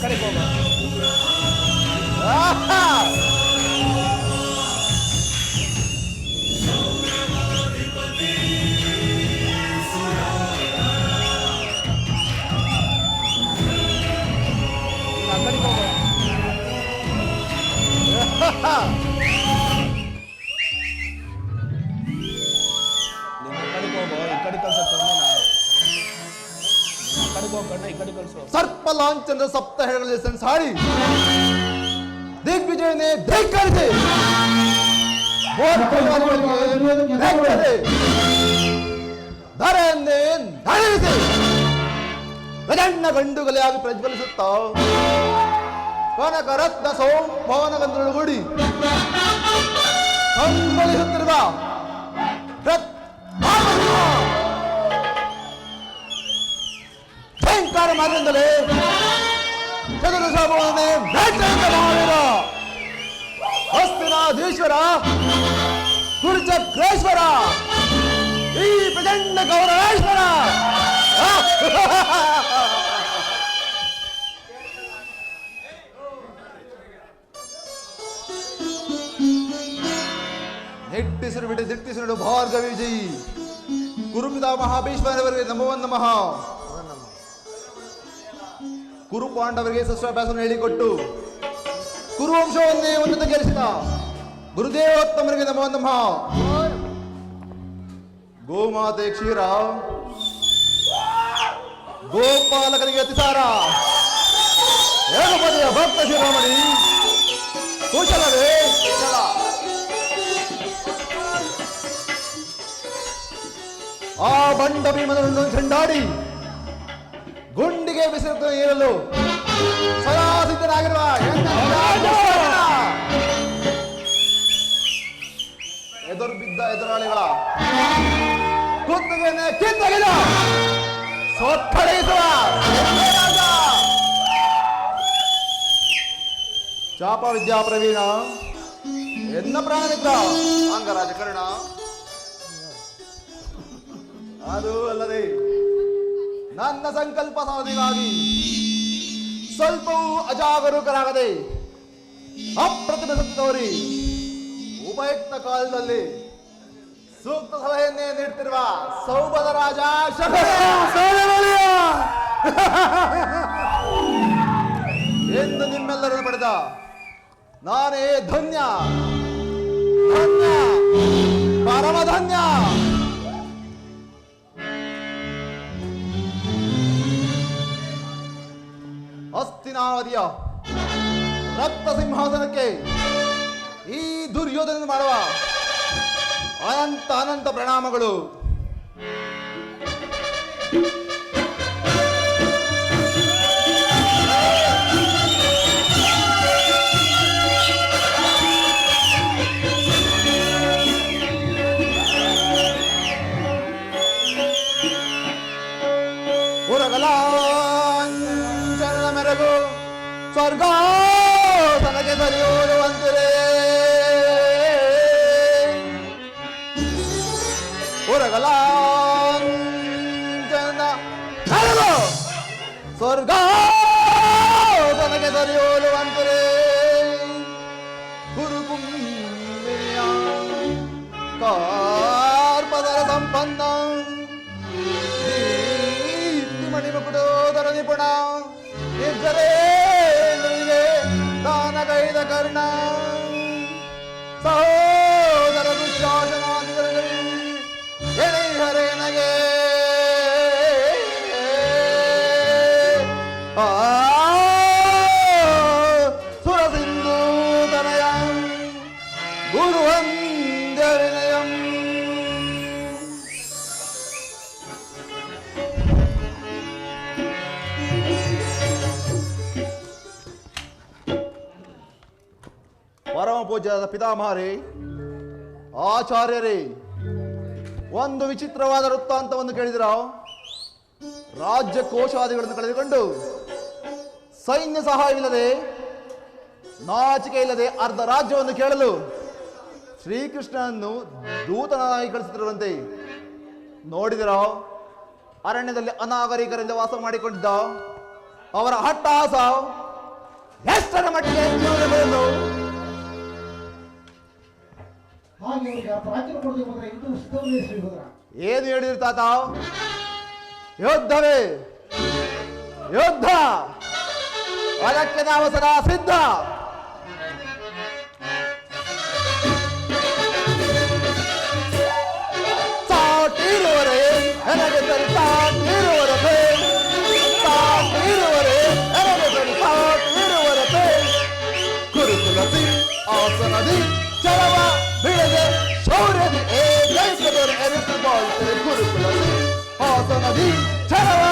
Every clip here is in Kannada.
ಕಡೆಗೆ ಹೋಗ. ಸರ್ಪ ಲಾಂಛನದ ಸಪ್ತ ಹೆಡಗಳಲ್ಲಿ ಸಂಸಾರಿ ದಿಗ್ವಿಜಯನೇ ಧಿಕ್ಕರಿಸಿ ಧರೆಯನ್ನೇ ನಡೆಸಿ ಪ್ರಚಂಡ ಗಂಡುಗಲೆಯಾಗಿ ಪ್ರಜ್ವಲಿಸುತ್ತ ಕನಕ ರತ್ನ ಸೌಭವನಗಂಧಗಳೊಡಗೂಡಿ ಕಂಗೊಳಿಸುತ್ತಿರುವ ಭಯಂಕರ ಮಾರ್ಗದಿಂದಲೇ ಚತುರ್ದಶ ಭವನೇ ಮಹಾವೀರ ಹಸ್ತಿನಾಧೀಶ್ವರ ಗುರುಚಕ್ರೇಶ್ವರ ಈ ಪ್ರಚಂಡ ಗೌರವೇಶ್ವರ ನಿಟ್ಟಿಸಿರು ಬಿಟ್ಟು ದಿಟ್ಟಿಸಿರು ಭಾರ್ಗವಿ ವಿಜಯಿ ಕುರುಪಿತ ಮಹಾಭೀಷ್ಮರವರಿಗೆ ನಮಃ ಕುರು ಪಾಂಡವರಿಗೆ ಶಸ್ತ್ರಾಭ್ಯಾಸವನ್ನು ಹೇಳಿಕೊಟ್ಟು ಕುರುವಂಶವನ್ನೇ ಉನ್ನತಕ್ಕೇರಿಸಿದ ಗುರುದೇವೋತ್ತಮರಿಗೆ ನಮಃ ಗೋಮಾತೆ ಕ್ಷೀರ ಗೋಪಾಲಕರಿಗೆ ಅತಿಸಾರ ಏಕಪದಿಯ ಭಕ್ತ ಶಿರೋಮಣಿ ಕುಶಲವೇ ಕುಶಲ ಆ ಬಂಡ ಭೀಮನನ್ನು ಚೆಂಡಾಡಿ ಗುಂಡಿಗೆ ಬಿಸಿಲು ಏರಲು ಸದಾ ಸಿದ್ಧನಾಗಿರುವ ಎದುರು ಬಿದ್ದ ಎದುರಾಳಿಗಳ ಕುತ್ತಿಗೆಯನ್ನು ಕಿತ್ತೊಗೆದು ಸೊಕ್ಕಡಿಸುವ ಚಾಪ ವಿದ್ಯಾ ಪ್ರವೀಣ ಎನ್ನ ಪ್ರಾಣಮಿತ್ರ ಅಂಗರಾಜ ಕರ್ಣ ಅದು ಅಲ್ಲದೆ ನನ್ನ ಸಂಕಲ್ಪ ಸಾಧನೆಗಾಗಿ ಸ್ವಲ್ಪವೂ ಅಜಾಗರೂಕರಾಗದೆ ಅಪ್ರತಿಮ ಸತ್ತಿದವರಿ ಉಪಯುಕ್ತ ಕಾಲದಲ್ಲಿ ಸೂಕ್ತ ಸಲಹೆಯನ್ನೇ ನೀಡುತ್ತಿರುವ ಸೌಭದ ರಾಜ ಎಂದು ನಿಮ್ಮೆಲ್ಲರನ್ನು ಪಡೆದ ನಾನೇ ಧನ್ಯ ಧನ್ಯ ಪರಮಧನ್ಯ. ಹಸ್ತಿನಾವಧಿಯ ರಕ್ತ ಸಿಂಹಾಸನಕ್ಕೆ ಈ ದುರ್ಯೋಧನ ಮಾಡುವ ಅನಂತ ಅನಂತ ಪ್ರಣಾಮಗಳು. ಉರಗಲಾಂಚನದ ಮೆರಗು ಸ್ವರ್ಗ ತನಗೆ ಸರಿಯೋರುವಂತಿರೇ ಉರಗಲಾಂಚನದ ಮೆರಗು ಸ್ವರ್ಗ ತನಗೆ ಸರಿಯೋರುವಂತಿರೇ ಗುರುಕುಂಬಿನಿಯ ಕಾರ್ಪದರ ಸಂಪನ್ನ ಮಣಿಮಕುಟೋದರ ನಿಪುಣ ನಿರ್ಜರೇಂದ್ರನಿಗೆ ದಾನಗೈದ ಕರ್ಣ ಸಹೋದರ ದುಶ್ಯಾಸನಾದಿಗಳಿಗೆ ಎಳೆಹರೇನಗೆ ಸುರಸಿಂಧು ತನಯ ಗುರುವಂದ್ಯ ವಿನಯಂ. ಪರಮ ಪೂಜ್ಯರಾದ ಪಿತಾಮಹರೇ, ಆಚಾರ್ಯರೇ, ಒಂದು ವಿಚಿತ್ರವಾದ ವೃತ್ತಾಂತವನ್ನು ಕೇಳಿದಿರ. ರಾಜ್ಯ ಕೋಶಾದಿಗಳನ್ನು ಕಳೆದುಕೊಂಡು ಸೈನ್ಯ ಸಹಾಯವಿಲ್ಲದೆ ನಾಚಿಕೆ ಇಲ್ಲದೆ ಅರ್ಧ ರಾಜ್ಯವನ್ನು ಕೇಳಲು ಶ್ರೀಕೃಷ್ಣನನ್ನು ದೂತನಾಗಿ ಕಳಿಸುತ್ತಿರುವಂತೆ ನೋಡಿದಿರೋ? ಅರಣ್ಯದಲ್ಲಿ ಅನಾಗರಿಕರಿಂದ ವಾಸ ಮಾಡಿಕೊಂಡಿದ್ದ ಅವರ ಹಟ್ಟಾಸ ಎಷ್ಟರ ಮಟ್ಟಿಗೆ ಜೀವನಗಳನ್ನು ಏನು ಹೇಳಿದ್ರು ತಾತ? ಯುದ್ಧವೇ ಯುದ್ಧ, ಅದಕ್ಕೆ ನಾವು ಸದಾ ಸಿದ್ಧ. ಸಾಟಿರುವರೆ ನನಗೆ ಸರಿ, ಸಾಟಿರುವರತೆ, ಸಾಟಿರುವರೆ ನನಗೆ ಸರಿ, ಸಾಟಿರುವರತೆ. ಕುರುಕುಲಸಿ ಆಸನದಿ ಚಲವ ಬಿಡದೆ ಶೌರ್ಯದಿ ಏಕೈಕದೊರೆ ಎನಿಸಿಕೊಳ್ಳುತ್ತದೆ. ಗುರುಕುಲದಿ ಹಾಸನದಿ ಛಲವ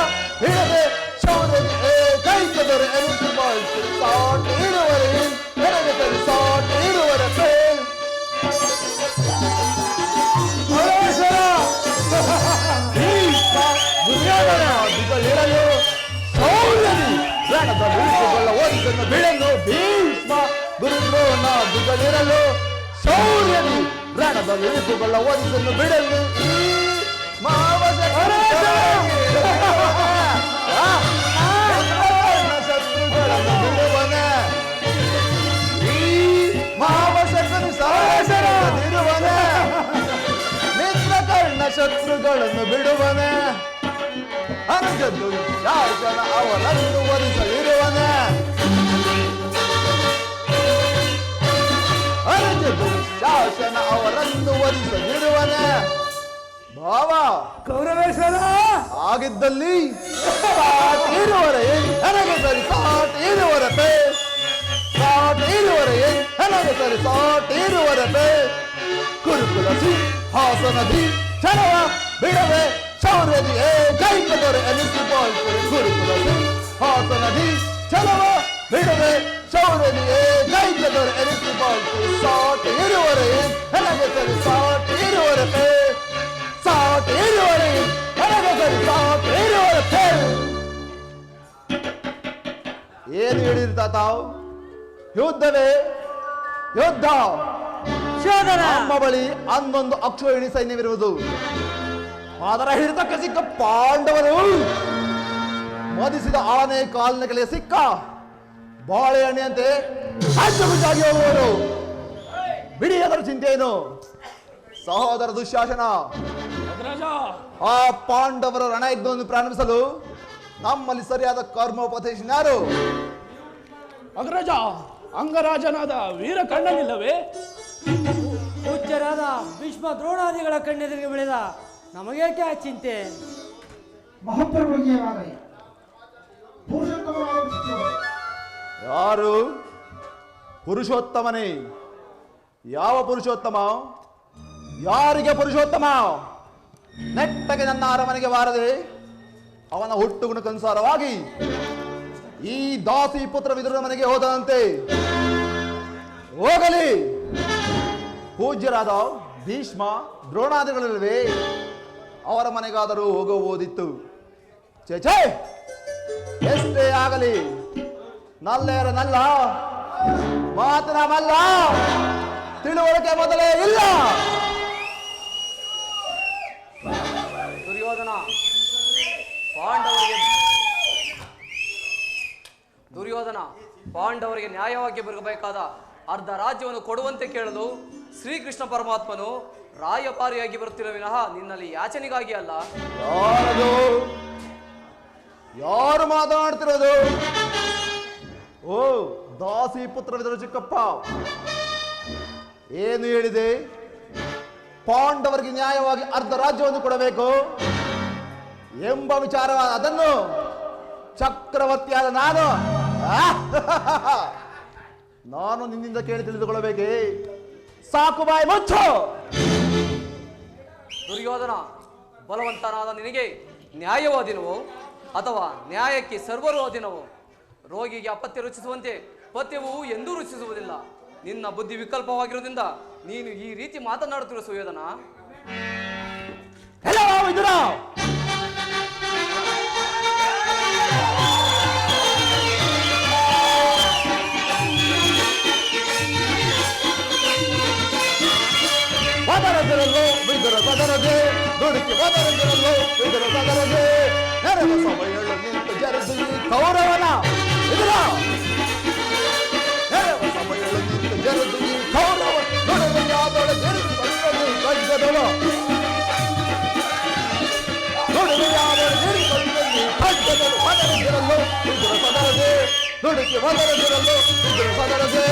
ಬಿಡದೆ ಶೌರ್ಯದಿ ಏಕೈಕದೊರೆ ಎನಿಸಿಕೊಳ್ಳುತ್ತದೆ. ಸಾಟಿರುವರೆ ನನಗೆ ಸರಿ, ಸಾಟಿರುವರತೆ. ದಿಗಲಿರಲು ಶೌರ್ಯದಿ ರಣದ ಬಿಡಿಸಿಕೊಳ್ಳ ಓದಿಸನ್ನು ಬಿಡಲು ಭೀಷ್ಮ ಗುರುದ್ರೋಣ. ದಿಗಲಿರಲು ಶೌರ್ಯದಿ ರಣದಲ್ಲಿ ಇಳಿಸಿಕೊಳ್ಳ ಓದಿಸನ್ನು ಬಿಡಲು ಶತ್ರುಗಳನ್ನು ಬಿಡುವನೆ. ಈ ಮಾವಶಕನು ಸಾಹಸನಿರುವನೆ, ಮಿತ್ರಕರ್ಣ ಶತ್ರುಗಳನ್ನು ಬಿಡುವನೆ. ಅನುಜದ್ದು ಶಾಸನ ಅವರನ್ನು ಒಲಿಸಲಿರುವನೆ. ಅನುಜದ್ದು ಶಾಸನ ಅವರನ್ನು ಒಲಿಸಲಿರುವನೆ. ಭಾವ ಕೌರವೇಶ್ವರ ಆಗಿದ್ದಲ್ಲಿ ಸಾಟಿರುವರೆ ನನಗೆ ಸರಿ, ಸಾಟಿರುವರತೆ, ಸಾಟಿರುವರೆ ನನಗೆ ಸರಿ, ಸಾಟಿರುವರತೆ. ಕುರುಕುಲಸಿ ಹಾಸನದಿ ಛಲವ ಬಿಡದೆ ಶೌರ್ಯದಿ ಏಕೈಕದೊರೆ ಎನಿಸಿಕೊಳ್ಳುತ್ತದೆ. ಗುರುಕುಲದಿ ಹಾಸನದಿ ಛಲವ ಬಿಡದೆ ಶೌರ್ಯದಿ ಏಕೈಕದೊರೆ ಎನಿಸಿಕೊಳ್ಳುತ್ತದೆ. ಸಾಟಿರುವರೆ ನನಗೆ ಸರಿ, ಸಾಟಿರುವರತೆ, ಸಾಟಿರುವರೆ ನನಗೆ ಸರಿ, ಸಾಟಿರುವರತೆ. ಏನು ಹೇಳಿರ್ತಾ ತಾವು? ಯುದ್ಧವೇ ಯುದ್ಧ. ನಮ್ಮ ಬಳಿ ಅಂದೊಂದು ಅಕ್ಷೋಹಿಣಿ ಸೈನ್ಯವಿರುವುದು. ಅದರ ಹಿಡಿತಕ್ಕೆ ಸಿಕ್ಕ ಪಾಂಡವರು ಮದಿಸಿದ ಆನೆ ಕಾಲಿನ ಕೆಳಗೆ ಸಿಕ್ಕ ಬಾಳೆಹಣ್ಣಿಯಂತೆ ಅಜ್ಜಗುಜ್ಜಾಗಿ ಹೋಗುವರು. ಬಿಡಿ ಅದರ ಚಿಂತೆ ಏನು? ಸಹೋದರ ದುಶ್ಯಾಸನ, ಆ ಪಾಂಡವರ ರಣಯುದ್ಧವನ್ನು ಪ್ರಾರಂಭಿಸಲು ನಮ್ಮಲ್ಲಿ ಸರಿಯಾದ ಕರ್ಮೋಪದೇಶನಾರು? ಅಗ್ರಜ, ಅಂಗರಾಜನಾದ ವೀರ ಕಣ್ಣನಿಲ್ಲವೇ? ಪೂಜ್ಯರಾದ ಭೀಷ್ಮ ದ್ರೋಣಾದಿಗಳ ಕಣ್ಣೆದುರಿಗೆ ಬೆಳೆದ ನಮಗೇಕೆ ಆ ಚಿಂತೆ? ಯಾರು? ಪುರುಷೋತ್ತಮನೇ. ಯಾವ ಪುರುಷೋತ್ತಮ? ಯಾರಿಗೆ ಪುರುಷೋತ್ತಮ? ನೆಟ್ಟಗೆ ನನ್ನ ಅರಮನೆಗೆ ಬಾರದೆ ಅವನ ಹುಟ್ಟುಗುಣಕ್ಕನುಸಾರವಾಗಿ ಈ ದಾಸಿ ಪುತ್ರ ವಿದುರನ ಮನೆಗೆ ಹೋದಂತೆ ಹೋಗಲಿ. ಪೂಜ್ಯರಾದ ಭೀಷ್ಮ ದ್ರೋಣಾದಿಗಳಲ್ವೇ, ಅವರ ಮನೆಗಾದರೂ ಹೋಗಬಹುದಿತ್ತು. ಛೇ, ಎಷ್ಟೇ ಆಗಲಿ ನಲ್ಲೇರ ನಲ್ಲ, ಮಾತಿನ ಮಲ್ಲ, ತಿಳುವಳಿಕೆ ಮೊದಲೇ ಇಲ್ಲ. ದುರ್ಯೋಧನ ಪಾಂಡವರಿಗೆ ನ್ಯಾಯವಾಗಿ ಬರಬೇಕಾದ ಅರ್ಧ ರಾಜ್ಯವನ್ನು ಕೊಡುವಂತೆ ಕೇಳಲು ಶ್ರೀಕೃಷ್ಣ ಪರಮಾತ್ಮನು ರಾಯಪಾರಿಯಾಗಿ ಬರುತ್ತಿರೋ ವಿನಃ ನಿನ್ನಲ್ಲಿ ಯಾಚನೆಗಾಗಿ ಅಲ್ಲ. ಯಾರು ಮಾತನಾಡ್ತಿರೋದು? ಓ ದಾಸಿ ಪುತ್ರ ವಿದುರ ಚಿಕ್ಕಪ್ಪ, ಏನು ಹೇಳಿದೆ? ಪಾಂಡವರಿಗೆ ನ್ಯಾಯವಾಗಿ ಅರ್ಧ ರಾಜ್ಯವನ್ನು ಕೊಡಬೇಕು ಎಂಬ ವಿಚಾರವಾದ ಅದನ್ನು ಚಕ್ರವರ್ತಿಯಾದ ನಾನು ನಿನ್ನಿಂದ ಕೇಳಿ ತಿಳಿದುಕೊಳ್ಳಬೇಕೇ? ಸಾಕು, ಬಾಯಿ ಮುಚ್ಚು. ದುರ್ಯೋಧನ, ಬಲವಂತನಾದ ನಿನಗೆ ನ್ಯಾಯವಾದಿನವೋ ಅಥವಾ ನ್ಯಾಯಕ್ಕೆ ಸರ್ವರು ಅಧೀನವೋ? ರೋಗಿಗೆ ಅಪತ್ಯ ರುಚಿಸುವಂತೆ ಪಥ್ಯವು ಎಂದೂ ರುಚಿಸುವುದಿಲ್ಲ. ನಿನ್ನ ಬುದ್ಧಿ ವಿಕಲ್ಪವಾಗಿರುವುದರಿಂದ ನೀನು ಈ ರೀತಿ ಮಾತನಾಡುತ್ತಿರುವ ಸುಯೋಧನ. ಒದರದಿರಲು ವಿದುರ ಸದರದೆ ನೆರವ ಸಭೆಯಳು ನಿಂತು ಜರಿದು ಈ ಕೌರವನ ವಿದುರ ನೆರವ ಸಭೆಯಳು ನಿಂತು ಜರಿದು ಈ ಕೌರವ ನುಡಿಮೆಯಾದೊಳೆ ತಿರುಗಿ ಬಂದದು ಖಡ್ಗದಳು ನುಡಿಮೆಯಾದೊಳೆ ತಿರುಗಿ ಬಂದದು ಖಡ್ಗದಳು ಒದರದಿರಲು ವಿದುರ ಸದರದೆ ನುಡಿಗೆ ಒದರದಿರಲು ವಿದುರ ಸದರದೆ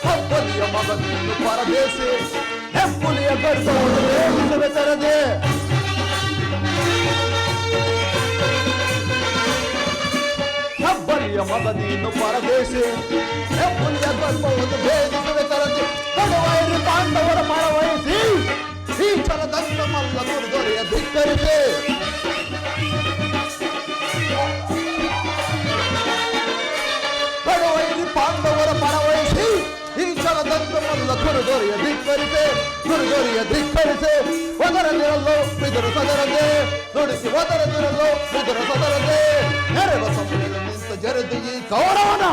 ಹೆಬ್ಬುಲಿಯ ಮಗನನ್ನು ಪರದೇಸಿ ಹೆಬ್ಬುಲಿಯ ಗರ್ಭವನ್ನು ತರದೆ ಹೆಬ್ಬಲಿಯ ಮಗನನ್ನು ಪರದೇಸಿ ಹೆಬ್ಬುಲಿಯ ಗರ್ಭವನ್ನು ಭೇದಿಸುವೆ ತರದೆ ಕಡುವೈರಿ ಪಾಂಡವರ ಮನವಹಿಸಿ ಈ ಛಲದಂತ ಮಲ್ಲ ದುರ್ದೊರೆಯ ಧಿಕ್ಕರಿಸಿ ಕಡುವೈರಿ ಪಾಂಡವರ ಪರವಹಿಸಿ ಈ ಛಲದಂತ ಮಲ್ಲ ದುರ್ದೊರೆಯ ಧಿಕ್ಕರಿಸಿ ಒದರದಿರಲು ವಿದುರ ಸದರದೆ ನುಡಿಸಿ ಒದರದಿರಲು ವಿದುರ ಸದರದೆ ನೆರವ ಸಭೆಯಲ್ಲಿ ನಿಂತು ಜರಿದು ಈ ಕೌರವನ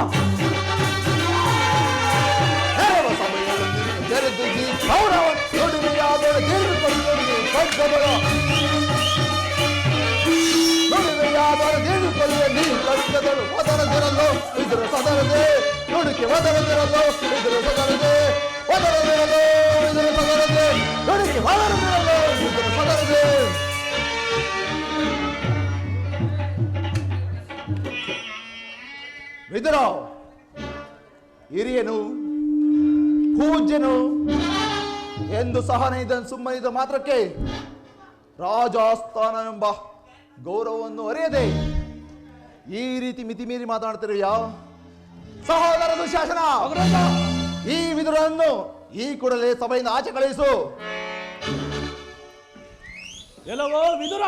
ನೆರವ ಸಭೆಯಲ್ಲಿ ನಿಂತು ಜರಿದು ಈ ಕೌರವ ನುಡಿಮೆಯಾದೊಳೆ ತೀರಿಕೊಳ್ಳಿ ಖಡ್ಗದಳು ನುಡಿಮೆಯಾದೊಳೆ ತೀರಿಕೊಳ್ಳಿ ನೀ ಖಡ್ಗದಳು ಒದರದಿರಲು ವಿದುರ ಸದರದೆ ನುಡಿಕೆ ಒದರದಿರಲು ವಿದುರ ಸದರದೆ ಒದರದಿರಲು ವಿದುರ ಸದರದೆ ನುಡಿಕೆ ಒದರದಿರಲು ವಿದುರ ಸದರದೆ ವಿದುರ ಹಿರಿಯನು ಪೂಜ್ಯನು ಎಂದು ಸಹನೆ ಇದನ್ನು ಸುಮ್ಮನಿದ ಮಾತ್ರಕ್ಕೆ ರಾಜಾಸ್ಥಾನ ಎಂಬ ಗೌರವವನ್ನು ಅರಿಯದೆ ಈ ರೀತಿ ಮಿತಿಮೀರಿ ಮಾತನಾಡ್ತಿರುವೆಯಾ ಸಹೋದರ ದುಶ್ಯಾಸನ ಈ ವಿದುರನ್ನು ಈ ಕೂಡಲೇ ಸಭೆಯಿಂದ ಆಚೆ ಕಳುಹಿಸು ಎಲ್ಲವೋ ವಿದುರ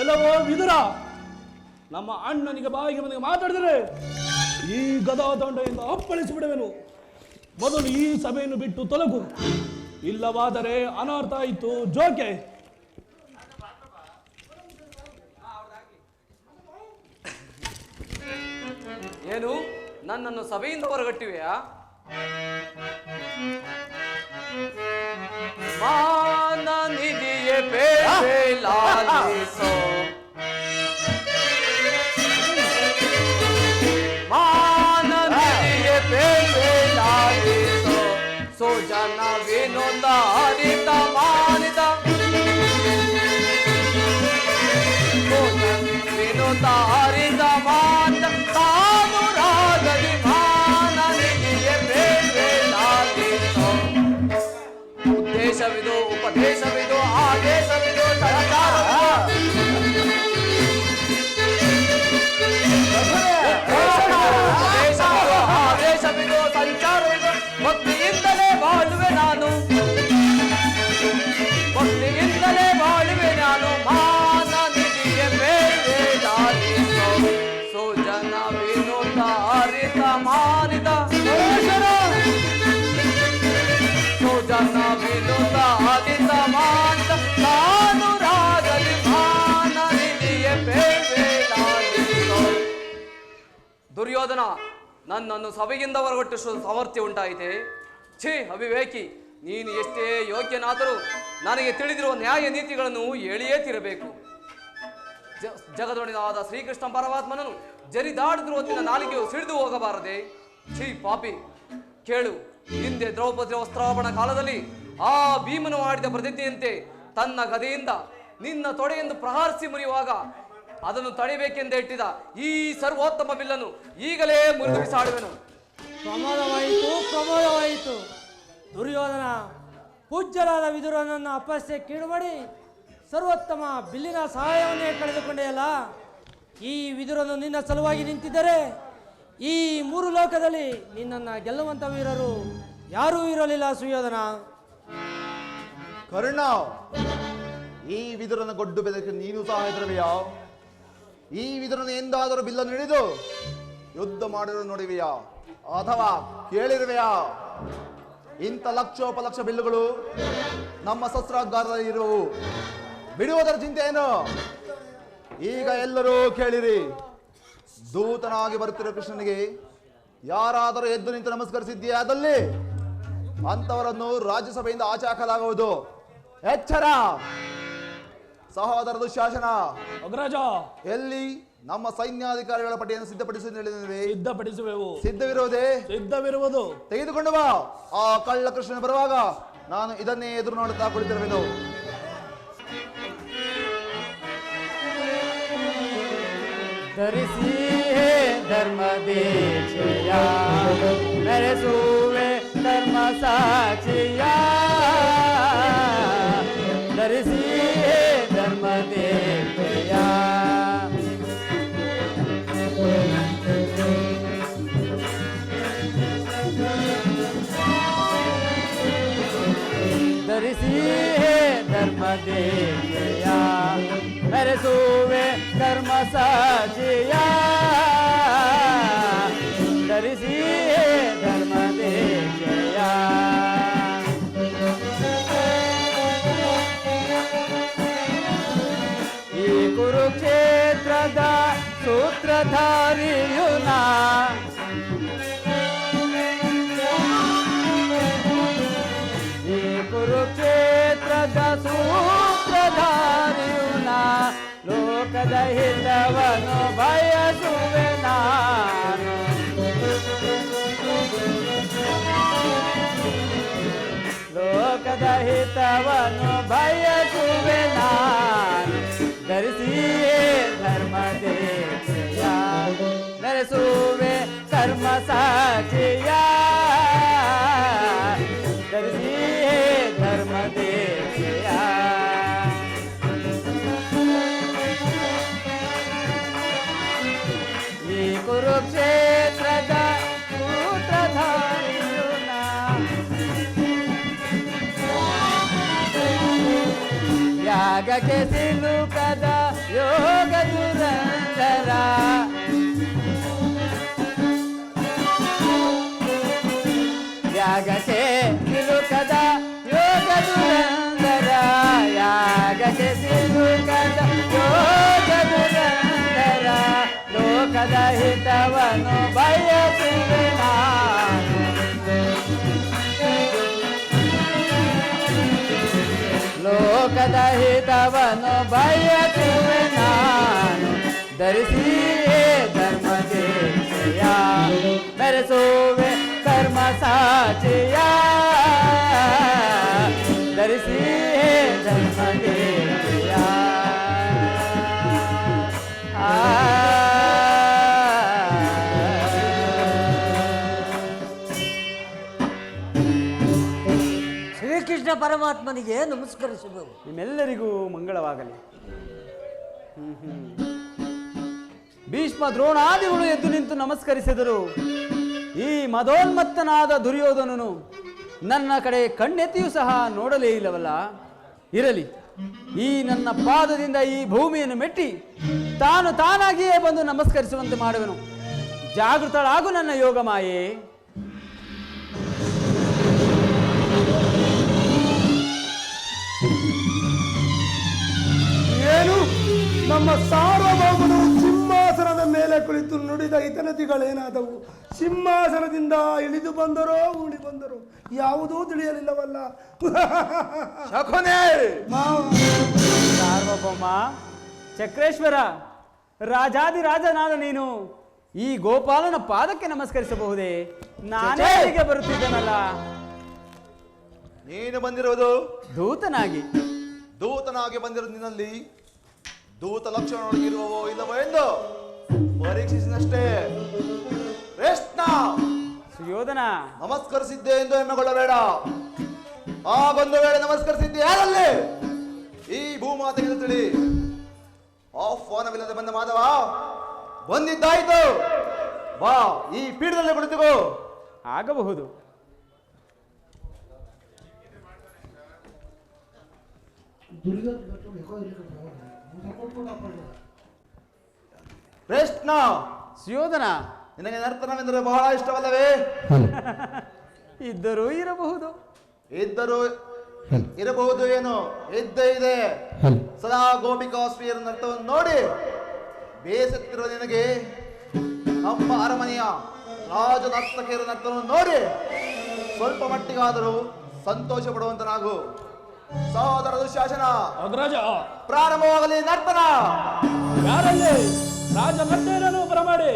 ಎಲ್ಲವೋ ವಿದುರ ನಮ್ಮ ಅಣ್ಣನಿಗೆ ಬಾಯಿಗೆ ಬಂದಿಗೆ ಮಾತಾಡಿದರೆ ಈ ಗದಾದಂಡೆಯಿಂದ ಅಪ್ಪಳಿಸಿ ಬಿಡುವೆನು. ಮೊದಲು ಈ ಸಭೆಯನ್ನು ಬಿಟ್ಟು ತೊಲಗು, ಇಲ್ಲವಾದರೆ ಅನರ್ಥ ಆಯಿತು ಜೋಕೆ. ಏನು ನನ್ನನ್ನು ಸಭೆಯಿಂದ ಹೊರಗಟ್ಟಿವೆಯಾ? ಮಾನ ನಿಧಿಯೇ ಲಾಲಿಸೋ ಮಾನ ನಿಧಿಯೇ ಲಾಲಿಸೋ ಸೋ ಜನ ವಿನೋದ ಹರಿತ ಮಾನಿದ ವಿನೋದ ಹರಿದ ಮಾನ ತಾನು ರಾಗದಿ ಮಾನ ನಿಧಿಯೇ ಲಾಲಿಸೋ ಉದ್ದೇಶವಿದು ಉಪದೇಶವಿದು ಆದೇಶವಿದು ಆದೇಶವಿದು ಸಂಚಾರವಿದು ಭಕ್ತಿಯಿಂದಲೇ ಬಾಳುವೆ ನಾನು ಭಕ್ತಿಯಿಂದಲೇ ಬಾಳುವೆ ನಾನು ಮಾನ ನಿಧಿಗೆ ಬೇರೆ ಲಾಲಿಸೋ ಸುಜನ ವಿನೋದ ಹರಿತ ಮಾನಿದ ಸುಜನ ವಿನೋದ ಹರಿತ ಮಾನಿದ ತಾನು ರಾಗಲಿ ಮಾನ ನಿಧಿಗೆ ಬೇರೆ ಲಾಲಿಸೋ. ದುರ್ಯೋಧನ, ನನ್ನನ್ನು ಸಭೆಯಿಂದ ಹೊರಗೊಟ್ಟಿಸುವ ಸಾಮರ್ಥ್ಯ ಉಂಟಾಯಿತೆ. ಛೇ ಅವಿವೇಕಿ, ನೀನು ಎಷ್ಟೇ ಯೋಗ್ಯನಾದರೂ ನನಗೆ ತಿಳಿದಿರುವ ನ್ಯಾಯ ನೀತಿಗಳನ್ನು ಹೇಳಿಯೇ ತಿರಬೇಕು. ಜಗದೊಡೆಯನಾದ ಶ್ರೀಕೃಷ್ಣ ಪರಮಾತ್ಮನನ್ನು ಜರಿದಾಡಿದ್ರು ಹೊತ್ತಿನ ನಾಲಿಗೆಯು ಸಿಡಿದು ಹೋಗಬಾರದೆ? ಛೀ ಪಾಪಿ, ಕೇಳು, ಹಿಂದೆ ದ್ರೌಪದಿ ವಸ್ತ್ರಾಪಣ ಕಾಲದಲ್ಲಿ ಆ ಭೀಮನು ಮಾಡಿದ ಪ್ರತಿಜ್ಞೆಯಂತೆ ತನ್ನ ಗದೆಯಿಂದ ನಿನ್ನ ತೊಡೆಯೆಂದು ಪ್ರಹಾರಿಸಿ ಮುರಿಯುವಾಗ ಅದನ್ನು ತಡೆಯಬೇಕೆಂದು ಇಟ್ಟಿದ ಈ ಸರ್ವೋತ್ತಮ ಬಿಲ್ಲನ್ನು ಈಗಲೇ ಮುರಿದು ಬಿಸಾಡುವೆನು. ಪ್ರಮೋದವಾಯಿತು. ದುರ್ಯೋಧನ ಪೂಜ್ಯರಾದ ವಿದುರನನ್ನು ಅಪಸ್ಯೆ ಕೀಡು ಮಾಡಿ ಸರ್ವೋತ್ತಮ ಬಿಲ್ಲಿನ ಸಹಾಯವನ್ನೇ ಕಳೆದುಕೊಂಡೆಯಲ್ಲ. ಈ ವಿದುರನು ನಿನ್ನ ಸಲುವಾಗಿ ನಿಂತಿದ್ದರೆ ಈ ಮೂರು ಲೋಕದಲ್ಲಿ ನಿನ್ನನ್ನು ಗೆಲ್ಲುವಂತ ವೀರರು ಯಾರೂ ಇರಲಿಲ್ಲ ಸುಯೋಧನ. ಕರ್ಣ, ಈ ವಿದುರನ ಗೊಡ್ಡು ಬೆದಕ್ಕೆ ನೀನು ಸಹ ಹೆದರುವೆಯಾ? ಈ ವಿದುರನ ಎಂದಾದರೂ ಬಿಲ್ಲನ್ನು ಹಿಡಿದು ಯುದ್ಧ ಮಾಡಿರೋ ನೋಡಿವೆಯಾ ಅಥವಾ ಕೇಳಿರುವೆಯಾ? ಇಂಥ ಲಕ್ಷೋಪಲಕ್ಷ ಬಿಲ್ಲುಗಳು ನಮ್ಮ ಶಸ್ತ್ರಾಗಾರದಲ್ಲಿ ಇರುವವು. ಬಿಡುವುದರ ಚಿಂತೆ ಏನು? ಈಗ ಎಲ್ಲರೂ ಕೇಳಿರಿ. ದೂತನಾಗಿ ಬರುತ್ತಿರುವ ಕೃಷ್ಣನಿಗೆ ಯಾರಾದರೂ ಎದ್ದು ನಿಂತು ನಮಸ್ಕರಿಸಿದ್ದೀಯಾದಲ್ಲಿ ಅಂತವರನ್ನು ರಾಜ್ಯಸಭೆಯಿಂದ ಆಚೆ ಹಾಕಲಾಗುವುದು. ಎಚ್ಚರ! ಸಹೋದರ ದುಶ್ಯಾಸನ, ಅಗ್ರಜ, ಎಲ್ಲಿ ನಮ್ಮ ಸೈನ್ಯಾಧಿಕಾರಿಗಳ ಪಟ್ಟಿಯನ್ನು ಸಿದ್ಧಪಡಿಸುವೆವು. ಸಿದ್ಧವಿರುವುದು. ತೆಗೆದುಕೊಂಡು ಬಾ. ಆ ಕಳ್ಳ ಕೃಷ್ಣನ ಬರುವಾಗ ನಾನು ಇದನ್ನೇ ಎದುರು ನೋಡುತ್ತಾ ಕುಳಿತಿರುವೆನು. ಧರಿಸಿ ಧರ್ಮ ದೇಶಯ ಮೆರೆಸುವೆ ಧರ್ಮ ಸಾಕ್ಷಿಯ ಧರಿಸಿ ಧರ್ಮ ದೇಶಯ ಧರಿಸಿ ಧರ್ಮ ದೇಶಯ ಮೆರೆಸುವೆ ಧರ್ಮ ಸಾಕ್ಷಿಯ ಧರಿಸಿ ಧರ್ಮ ದೇಶಯ ಈ ಕುರುಕ್ಷೇತ್ರದ ಸೂತ್ರಧಾರಿಯುನ ಈ ಕುರುಕ್ಷೇತ್ರದ ಸೂತ್ರಧಾರಿಯುನ ಲೋಕದ ಹಿತವನ್ನು ಬಯಸುವೆ ನಾನು ಲೋಕದ ಹಿತವನ್ನು ಬಯಸುವೆ ನಾನು ಧರಿಸಿ ಧರ್ಮ ದೇಶಯ ಧರಿಸುವೆ ಕರ್ಮ ಸಾಕ್ಷಿಯ ಧರಿಸಿ ಧರ್ಮ ದೇಶಯ ಈ ಕುರುಕ್ಷೇತ್ರದ ಸೂತ್ರಧಾರಿಯುನ ಯಾಗಕ್ಕೆ ಸಿಲುಕದ ಯೋಗ ದುರಂಧರ ಯಾಗಕ್ಕೆ ಸಿಲುಕದ ಯೋಗ ದುರಂಧರ ಯಾಗಕ್ಕೆ ಸಿಲುಕದ ಯೋಗ ದುರಂಧರ ಲೋಕದ ಹಿತವನ್ನು ಬಯಸುವೆ ನಾನು ಲೋಕದ ಹಿತವನ್ನು ಬಯಸುವೆ ನಾನು ಧರಿಸಿ ಧರ್ಮ ದೇಶಯ ಮೆರೆಸುವೆ ಕರ್ಮ ಸಾಕ್ಷಿಯ ಧರಿಸಿ ಧರ್ಮ ದೇಶಯ ಶ್ರೀಕೃಷ್ಣ ಪರಮಾತ್ಮನಿಗೆ ನಮಸ್ಕರಿಸಬಹುದು. ನಿಮ್ಮೆಲ್ಲರಿಗೂ ಮಂಗಳವಾಗಲಿ. ಭೀಷ್ಮ ದ್ರೋಣಾದಿಗಳು ಎದ್ದು ನಿಂತು ನಮಸ್ಕರಿಸಿದರು. ಈ ಮದೋನ್ಮತ್ತನಾದ ದುರ್ಯೋಧನನು ನನ್ನ ಕಡೆ ಕಣ್ಣೆತ್ತಿಯೂ ಸಹ ನೋಡಲೇ ಇಲ್ಲವಲ್ಲ. ಇರಲಿ, ಈ ನನ್ನ ಪಾದದಿಂದ ಈ ಭೂಮಿಯನ್ನು ಮೆಟ್ಟಿ ತಾನಾಗಿಯೇ ಬಂದು ನಮಸ್ಕರಿಸುವಂತೆ ಮಾಡುವೆನು. ಜಾಗೃತಳಾಗು ನನ್ನ ಯೋಗ ಮಾಯೆ. ಏನು ನಮ್ಮ ಸಾರ್ವಭೌಮನು ಸಿಂಹಾಸನದ ಮೇಲೆ ಕುಳಿತು ನುಡಿದ ಹಿತನತಿಗಳೇನಾದವು? ಸಿಂಹಾಸನದಿಂದ ಇಳಿದು ಬಂದರೋ ಉಳಿ ಬಂದರೋ ಯಾವುದೂ ತಿಳಿಯಲಿಲ್ಲವಲ್ಲ. ಸಾರ್ವಭೌಮ ಚಕ್ರೇಶ್ವರ, ರಾಜಾದಿರಾಜನಾದ ನೀನು ಈ ಗೋಪಾಲನ ಪಾದಕ್ಕೆ ನಮಸ್ಕರಿಸಬಹುದೇ? ನಾನೇ ಇಲ್ಲಿಗೆ ಬರುತ್ತಿದ್ದನಲ್ಲ. ನೀನು ಬಂದಿರುವುದು ದೂತನಾಗಿ. ದೂತನಾಗಿ ಬಂದಿರೋದು ನಿನ್ನಲ್ಲಿ ದೂತ ಲಕ್ಷಣಗಳಿರುವವೋ ಇಲ್ಲವೋ ಎಂದು ಪರೀಕ್ಷಿಸಿನಷ್ಟೇ. ಕೃಷ್ಣ ಸುಯೋಧನ, ನಮಸ್ಕರಿಸಿದ್ದೆ ಎಂದು ಹೆಮ್ಮೆಗೊಳ್ಳಬೇಡ. ಆಗೊಂದು ವೇಳೆ ನಮಸ್ಕರಿಸಿದ್ದೆ ಯಾರಲ್ಲಿ ಈ ಭೂಮಾತೆಗೆ ತಿಳಿ. ಆಹ್ವಾನವಿಲ್ಲದೆ ಬಂದ ಮಾಧವ ಬಂದಿದ್ದಾಯ್ತು. ಬಾ, ಈ ಪೀಠದಲ್ಲಿ ಕುಳಿತುಕೋ. ಆಗಬಹುದು. ಕೃಷ್ಣ ಸುಯೋಧನ, ನಿನಗೆ ನರ್ತನವೆಂದರೆ ಬಹಳ ಇಷ್ಟವಲ್ಲವೇ? ಇದ್ದರೂ ಇರಬಹುದು. ಇದ್ದರೂ ಇರಬಹುದು ಏನು, ಇದ್ದೇ ಇದೆ. ಸದಾ ಗೋಪಿಕಾಸ್ತ್ರೀಯರ ನರ್ತವನ್ನು ನೋಡಿ ಬೇಸತ್ತಿರುವ ನಿನಗೆ ನಮ್ಮ ಅರಮನೆಯ ರಾಜ ನರ್ತಕಿಯರ ನರ್ತನವನ್ನು ನೋಡಿ ಸ್ವಲ್ಪ ಮಟ್ಟಿಗಾದರೂ ಸಂತೋಷ ಪಡುವಂತನಾಗು. ಸಹೋದರ ದುಶ್ಯಾಸನ, ಅಗ್ರಜ, ಪ್ರಾರಂಭವಾಗಲಿ ನರ್ತನ. ಯಾರಲ್ಲಿ ರಾಜ ನರ್ತನನ್ನು ಬರಮಾಡಿ.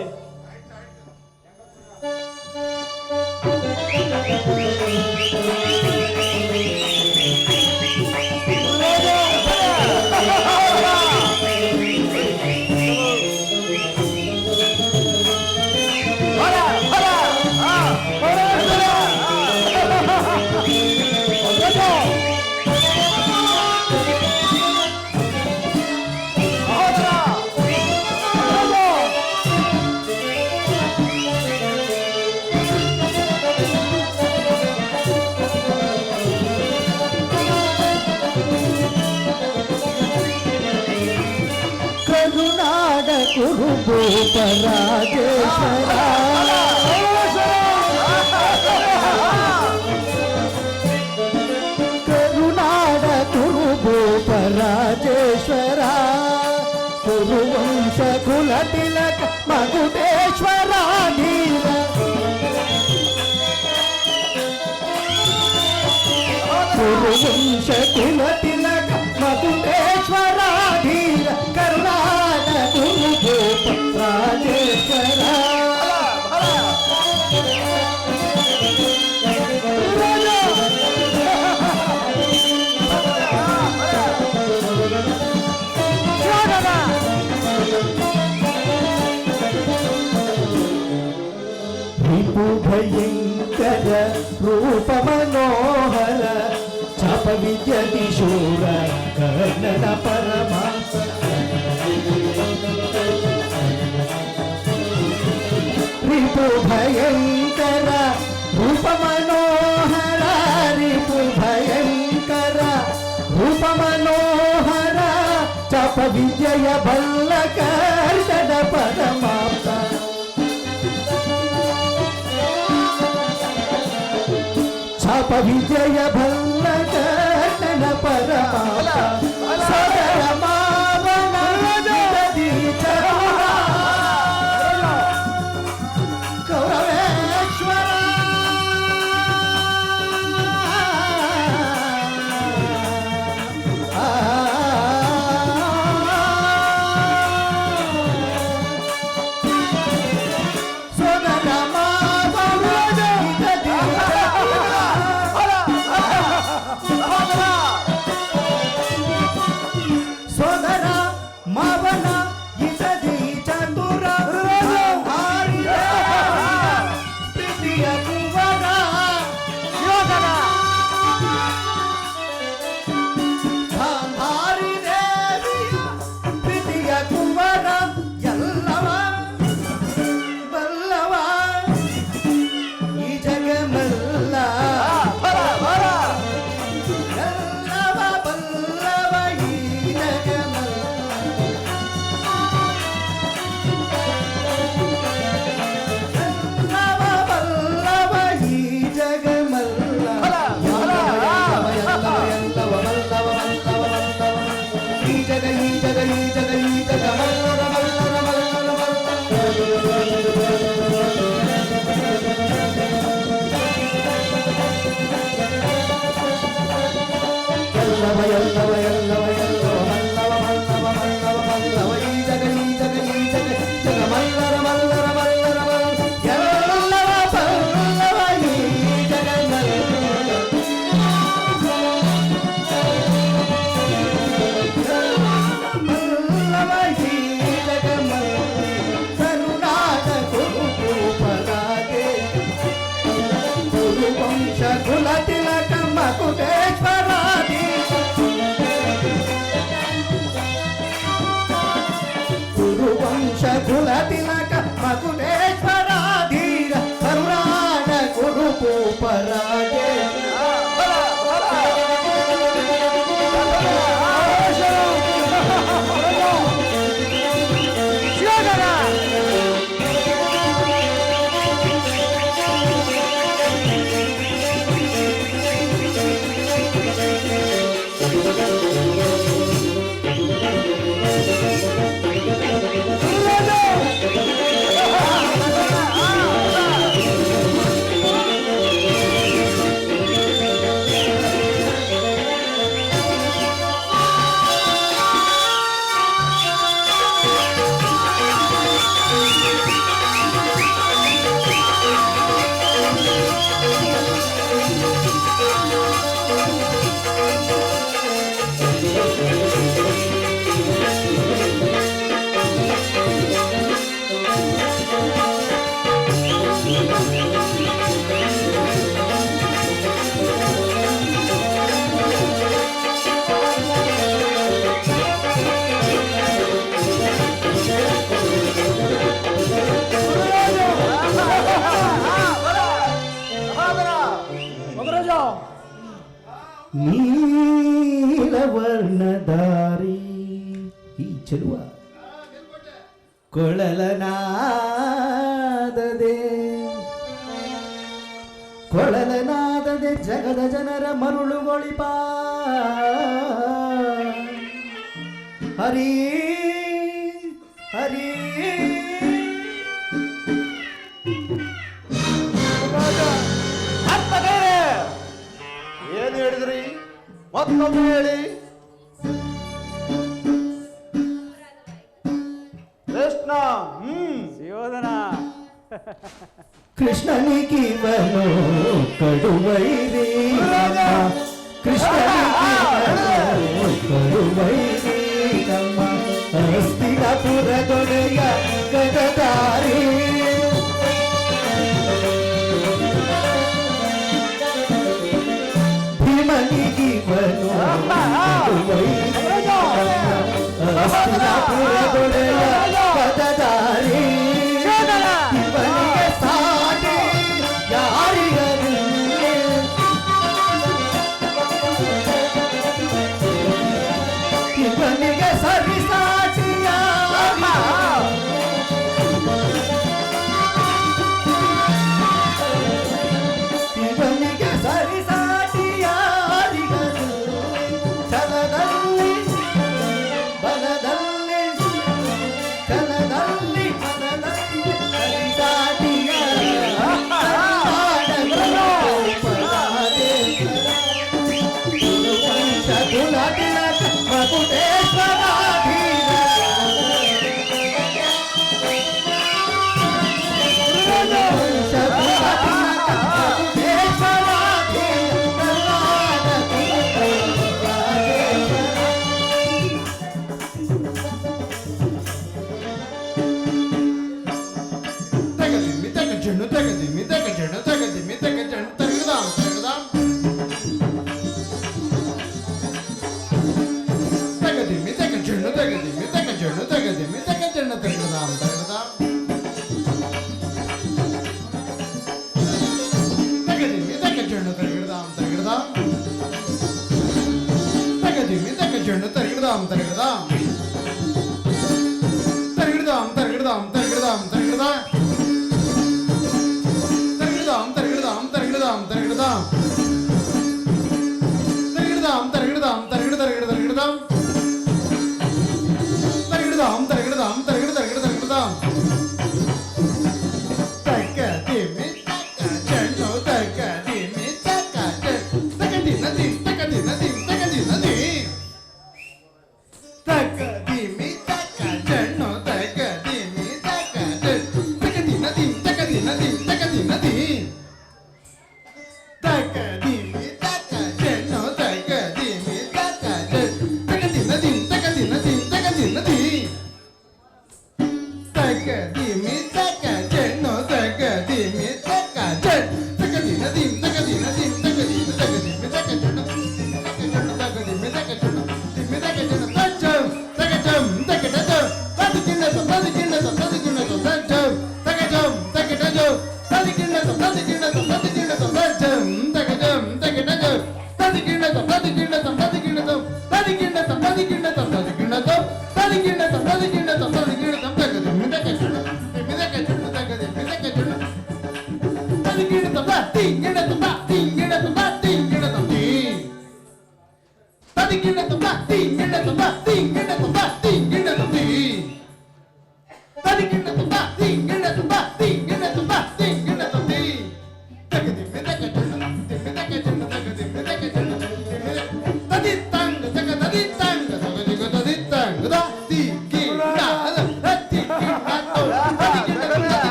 ರಾಜೇಶ್ವರ ಕರುನಾಡ ಕುರುಭೂಪ ರಾಜೇಶ್ವರ ಕುರುವಂಶ ಕುಲ ತಿಲಕ ಮಗುಟೇಶ್ವರ ನೀರ ಕುರುವಂಶ ಕುಲ ತಿಲಕ ಮಗುಟೇಶ್ವರ ಧೀರ ಕರುನಾಡ ಕುರುಭೂಪ ರಾಜೇಶ್ವರ ರಿಪು ಭಯಂಕರ ರೂಪ ಮನೋಹರ ಚಾಪ ವಿದ್ಯತಿ ಶೂರ ಕರ್ಣನ ಪರಮ ರಿಪು ಭಯಂಕರ ರೂಪ ಮನೋಹರ ರಿಪು ಭಯಂಕರ ರೂಪ ಮನೋಹರ ಚಾಪ ವಿದ್ಯೆಯ ಬಲ್ಲ ಕರ್ಣನ ಪರಮಾಪ್ತ ಚಾಪ ವಿಜಯ ಭಲ್ಲ ಕರ್ಣನ ಪರಮಾಪ್ತ ಸದರ ಮಾವನ ಕೌರವೇಶ್ವರ ತಿಲಕ ಮಕುಟೇಶ್ವರ ಧೀರ ಕರುಣಾಡ ಕುರುಪು ಪರಾಗೆ ಮಗರಾಜ ನೀಲವರ್ಣಧಾರಿ ಈ ಚೆಲುವ ಕೊಳಲನಾದದೆ ಜಗದ ಜನರ ಮರುಳುಗೊಳಿಪ ಹರಿ ಹರಿ ಏನು ಹೇಳಿದ್ರಿ ಮತ್ತೊಮ್ಮೆ ಹೇಳಿ. ಕೃಷ್ಣ ಸುಯೋಧನ ಕೃಷ್ಣನಿಗಿವನು ಕಡುವೈರಿ ಕೃಷ್ಣನಿಗಿವನು ಕಡುವೈರಿ ನಮ್ಮ ಹಸ್ತಿನಪುರದೊಡೆಯ ಗದದಾರಿ ಭೀಮನಿಗಿವನು ಕಡುವೈರಿ ಹಸ್ತಿನಪುರದೊಡೆಯ ಗದದಾರಿ ಇವನಿಗೆ ಸಾಟಿ ಯಾರಿಗರಿಲ್ಲ ಇವನಿಗೆ ಸರಿ ಸಾಟಿ ಇವನಿಗೆ ಸರಿ ಸಾಟಿ ಯಾರಿಗರಿಲ್ಲ ಛಲದಲ್ಲಿ ಬಲದಲ್ಲಿ ಛಲದಲ್ಲಿ ಬಲದಲ್ಲಿ ಸರಿ ಸಾಟಿಯ ಮಕುಟೇಶ್ವರ ಧೀರ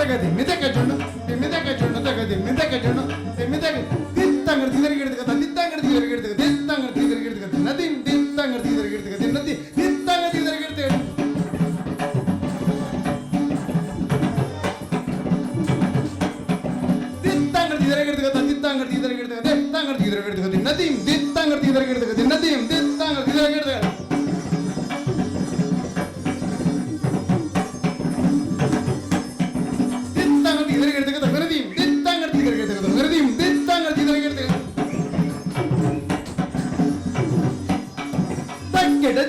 ತಗದಿ ಮಿದಕ ಜುಣ್ಣು ಮಿದಕ ಜುಣ್ಣು ತಗದಿ ಮಿದಕ ಜುಣ್ಣು ಮಿದಕ ದಿತ್ತಂಗಡ ತಿದರಿಗಿಡ್ತಕ ದಿತ್ತಂಗಡ ತಿದರಿಗಿಡ್ತಕ ದಿತ್ತಂಗಡ ತಿದರಿಗಿಡ್ತಕ ನದಿ ದಿತ್ತಂಗಡ ತಿದರಿಗಿಡ್ತಕ ನದಿ ದಿತ್ತಂಗಡ ತಿದರಿಗಿಡ್ತಕ ದಿತ್ತಂಗಡ ತಿದರಿಗಿಡ್ತಕ ದಿತ್ತಂಗಡ ತಿದರಿಗಿಡ್ತಕ ದಿತ್ತಂಗಡ ತಿದರಿಗಿಡ್ತಕ ನದಿ ದಿತ್ತಂಗಡ ತಿದರಿಗಿಡ್ತಕ ನದಿ ದಿತ್ತಂಗಡ ತಿದರಿಗಿಡ್ತಕ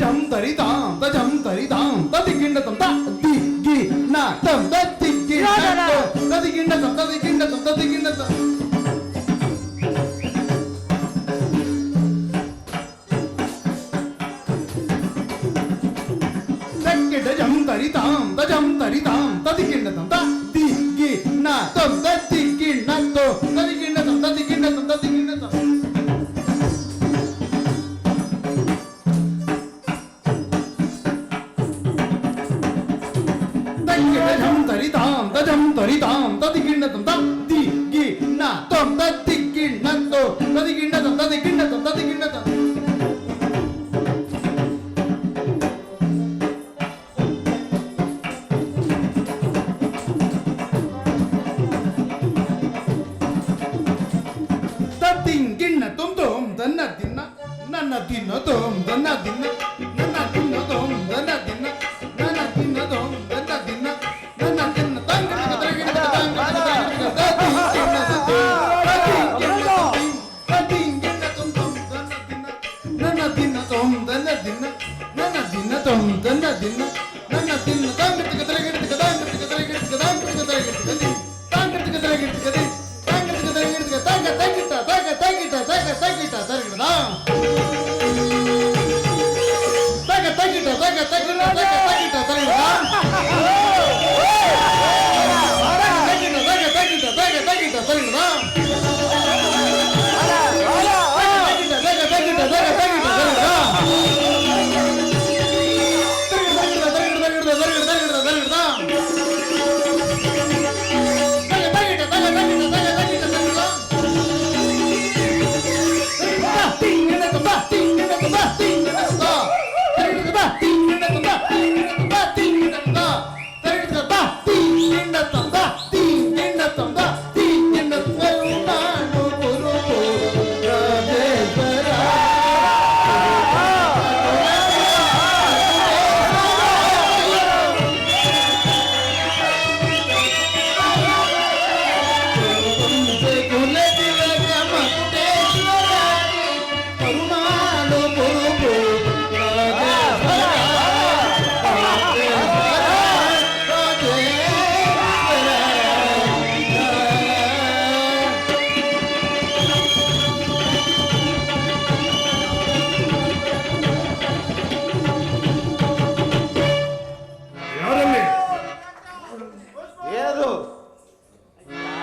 jam tari dam tadi ginda tam ta digi na tam tadi ginda tadi ginda tam tadi ginda tam tadi ginda tam takkeda jam tari dam tadi ginda tam ta digi na tam tadi ginda to tadi ginda tam tadi ginda tam tadi ginda tam jam tari dam tadi ginda tam tadi ginda tam tadi ginda to tadi ginda tam tadi ginda tam tadi ginda tam tadi ginda tom tom danna dinna nanna dinna tom danna dinna nanna dinna tom danna dinna nanna dinna tom danna dinna nanna dinna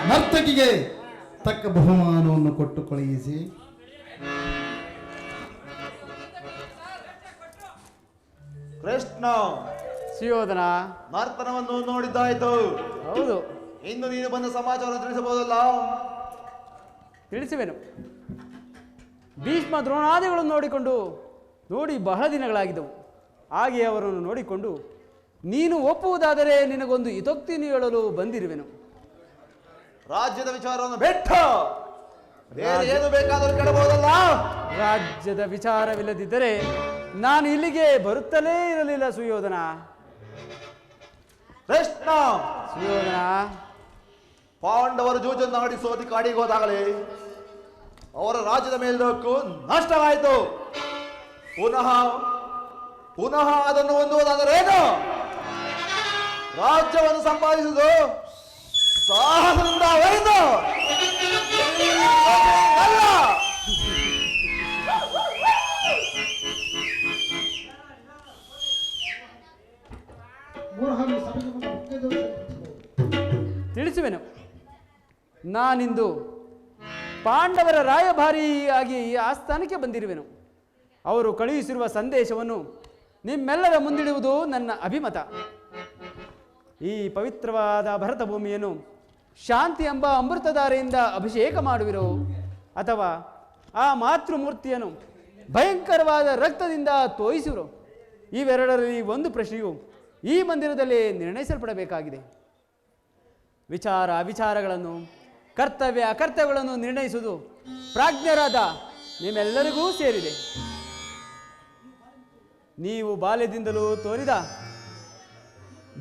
ನರ್ತಕಿಗೆ ತಕ್ಕ ಬಹುಮಾನವನ್ನು ಕೊಟ್ಟು ಕಳುಹಿಸಿ ಕೃಷ್ಣ ಸುಯೋಧನ, ನರ್ತನವನ್ನು ನೋಡಿದ್ದಾಯ್ತು. ಹೌದು, ಇನ್ನು ನೀನು ಬಂದ ಸಮಾಚಾರ ತಿಳಿಸಬಹುದಲ್ಲ? ತಿಳಿಸುವೆನು. ಭೀಷ್ಮ ದ್ರೋಣಾದಿಗಳನ್ನು ನೋಡಿ ಬಹಳ ದಿನಗಳಾಗಿದ್ದವು. ಹಾಗೆ ಅವರನ್ನು ನೋಡಿಕೊಂಡು ನೀನು ಒಪ್ಪುವುದಾದರೆ ನಿನಗೊಂದು ಹಿತೋಕ್ತಿಯನ್ನು ಹೇಳಲು ಬಂದಿರುವೆನು. ರಾಜ್ಯದ ವಿಚಾರವನ್ನು ಬಿಟ್ಟು ಬೇರೆ ಏನು ಬೇಕಾದರೂ ಕೇಳಬಹುದಲ್ಲ? ರಾಜ್ಯದ ವಿಚಾರವಿಲ್ಲದಿದ್ದರೆ ನಾನು ಇಲ್ಲಿಗೆ ಬರುತ್ತಲೇ ಇರಲಿಲ್ಲ ಸುಯೋಧನ. ಕೃಷ್ಣ, ಸುಯೋಧನ, ಪಾಂಡವರು ಜೂಜನ್ನು ಆಡಿ ಸೋತಿ ಕಾಡಿಗೆ ಹೋದಾಗಲೇ ಅವರ ರಾಜ್ಯದ ಮೇಲಿರೋಕ್ಕೂ ನಷ್ಟವಾಯಿತು. ಪುನಃ ಅದನ್ನು ಹೊಂದುವುದಾದರೆ ಏನು? ರಾಜ್ಯವನ್ನು ಸಂಪಾದಿಸುವುದು ಸಾಹಸದಿಂದ ಹೊರತು ಅಲ್ಲ. ತಿಳಿಸುವೆನು. ನಾನಿಂದು ಪಾಂಡವರ ರಾಯಭಾರಿಯಾಗಿ ಈ ಆಸ್ಥಾನಕ್ಕೆ ಬಂದಿರುವೆನು. ಅವರು ಕಳುಹಿಸಿರುವ ಸಂದೇಶವನ್ನು ನಿಮ್ಮೆಲ್ಲರ ಮುಂದಿಡುವುದು ನನ್ನ ಅಭಿಮತ. ಈ ಪವಿತ್ರವಾದ ಭರತ ಭೂಮಿಯನ್ನು ಶಾಂತಿ ಎಂಬ ಅಮೃತಧಾರೆಯಿಂದ ಅಭಿಷೇಕ ಮಾಡುವಿರೋ ಅಥವಾ ಆ ಮಾತೃಮೂರ್ತಿಯನ್ನು ಭಯಂಕರವಾದ ರಕ್ತದಿಂದ ತೋಯಿಸುವಿರೋ? ಇವೆರಡರಲ್ಲಿ ಒಂದು ಪ್ರಶ್ನೆಯು ಈ ಮಂದಿರದಲ್ಲಿ ನಿರ್ಣಯಿಸಲ್ಪಡಬೇಕಾಗಿದೆ. ವಿಚಾರ ಅವಿಚಾರಗಳನ್ನು, ಕರ್ತವ್ಯ ಅಕರ್ತವ್ಯಗಳನ್ನು ನಿರ್ಣಯಿಸುವುದು ಪ್ರಾಜ್ಞರಾದ ನಿಮ್ಮೆಲ್ಲರಿಗೂ ಸೇರಿದೆ. ನೀವು ಬಾಲ್ಯದಿಂದಲೂ ತೋರಿದ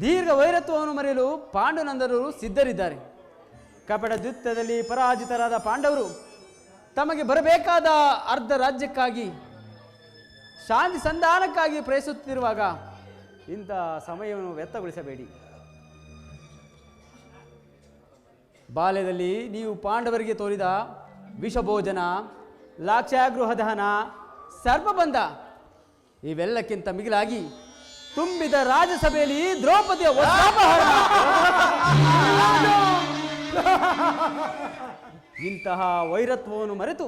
ದೀರ್ಘ ವೈರತ್ವವನ್ನು ಮರೆಯಲು ಪಾಂಡುನಂದನರು ಸಿದ್ಧರಿದ್ದಾರೆ. ಕಪಟ ಯುದ್ಧದಲ್ಲಿ ಪರಾಜಿತರಾದ ಪಾಂಡವರು ತಮಗೆ ಬರಬೇಕಾದ ಅರ್ಧ ರಾಜ್ಯಕ್ಕಾಗಿ, ಶಾಂತಿ ಸಂಧಾನಕ್ಕಾಗಿ ಪ್ರಯತ್ನಿಸುತ್ತಿರುವಾಗ ಇಂಥ ಸಮಯವನ್ನು ವ್ಯರ್ಥಗೊಳಿಸಬೇಡಿ. ಬಾಲ್ಯದಲ್ಲಿ ನೀವು ಪಾಂಡವರಿಗೆ ತೋರಿದ ವಿಷಭೋಜನ, ಲಾಕ್ಷಾಗೃಹ ದಹನ, ಸರ್ಪಬಂಧ ಇವೆಲ್ಲಕ್ಕಿಂತ ಮಿಗಿಲಾಗಿ ತುಂಬಿದ ರಾಜಸಭೆಯಲ್ಲಿ ದ್ರೌಪದಿಯ ವಸ್ತ್ರಾಪಹರಣ, ಇಂತಹ ವೈರತ್ವವನ್ನು ಮರೆತು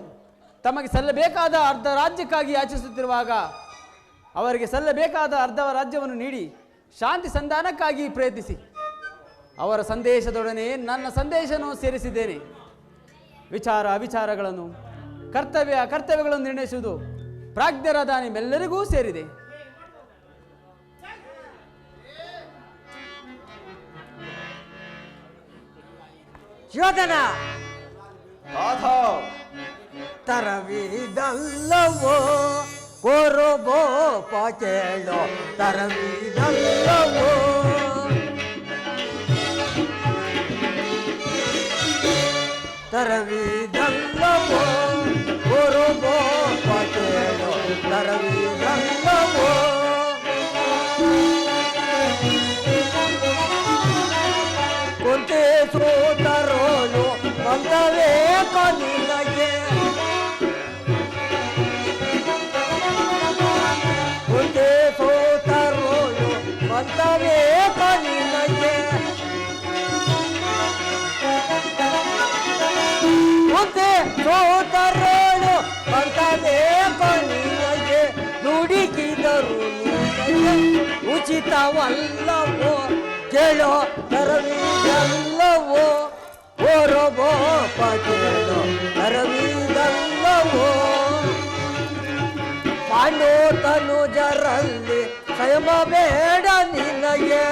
ತಮಗೆ ಸಲ್ಲಬೇಕಾದ ಅರ್ಧ ರಾಜ್ಯಕ್ಕಾಗಿ ಯಾಚಿಸುತ್ತಿರುವಾಗ ಅವರಿಗೆ ಸಲ್ಲಬೇಕಾದ ಅರ್ಧ ರಾಜ್ಯವನ್ನು ನೀಡಿ ಶಾಂತಿ ಸಂಧಾನಕ್ಕಾಗಿ ಪ್ರಯತ್ನಿಸಿ. ಅವರ ಸಂದೇಶದೊಡನೆ ನನ್ನ ಸಂದೇಶವನ್ನು ಸೇರಿಸಿದ್ದೇನೆ. ವಿಚಾರ ಅವಿಚಾರಗಳನ್ನು, ಕರ್ತವ್ಯ ಅಕರ್ತವ್ಯಗಳನ್ನು ನಿರ್ಣಯಿಸುವುದು ಪ್ರಾಜ್ಞರಾದ ನಿಮ್ಮೆಲ್ಲರಿಗೂ ಸೇರಿದೆ. ಯೋಧನ ಗಾಥಾ ತರವಿದಲ್ಲವೋ ಕೋರೋಬೋಪ ಕೇಳೋ, ತರವಿದಲ್ಲವೋ ತರವಿದಲ್ಲವೋ ಕೋರೋಬೋಪ ಕೇಳೋ, ತರವಿದಲ್ಲವೋ ಕೊಂತೆ ಸೋತರೋಳು ಬಂದವೇ ಕೊನಿನಗೆ, ಕೊಂತೆ ಸೋತರೋಳು ಬಂದವೇ ಕೊನಿನಗೆ, ಕೊಂತೆ ಸೋತರೋಳು ಬಂದವೇ ಕೊನಿನಗೆ, ದುಡುಕಿದರು ನಿನಗೆ ಉಚಿತವಲ್ಲವೋ ಕೇಳೋ, ತರವಿದಲ್ಲವೋ ಓರೋಬೋಪ ಕೇಳೋ, ತರವಿದಲ್ಲವೋ ಪಾಂಡು ತನುಜರಲ್ಲಿ ಸಂಯಮ ಬೇಡ ನಿನಗೆ,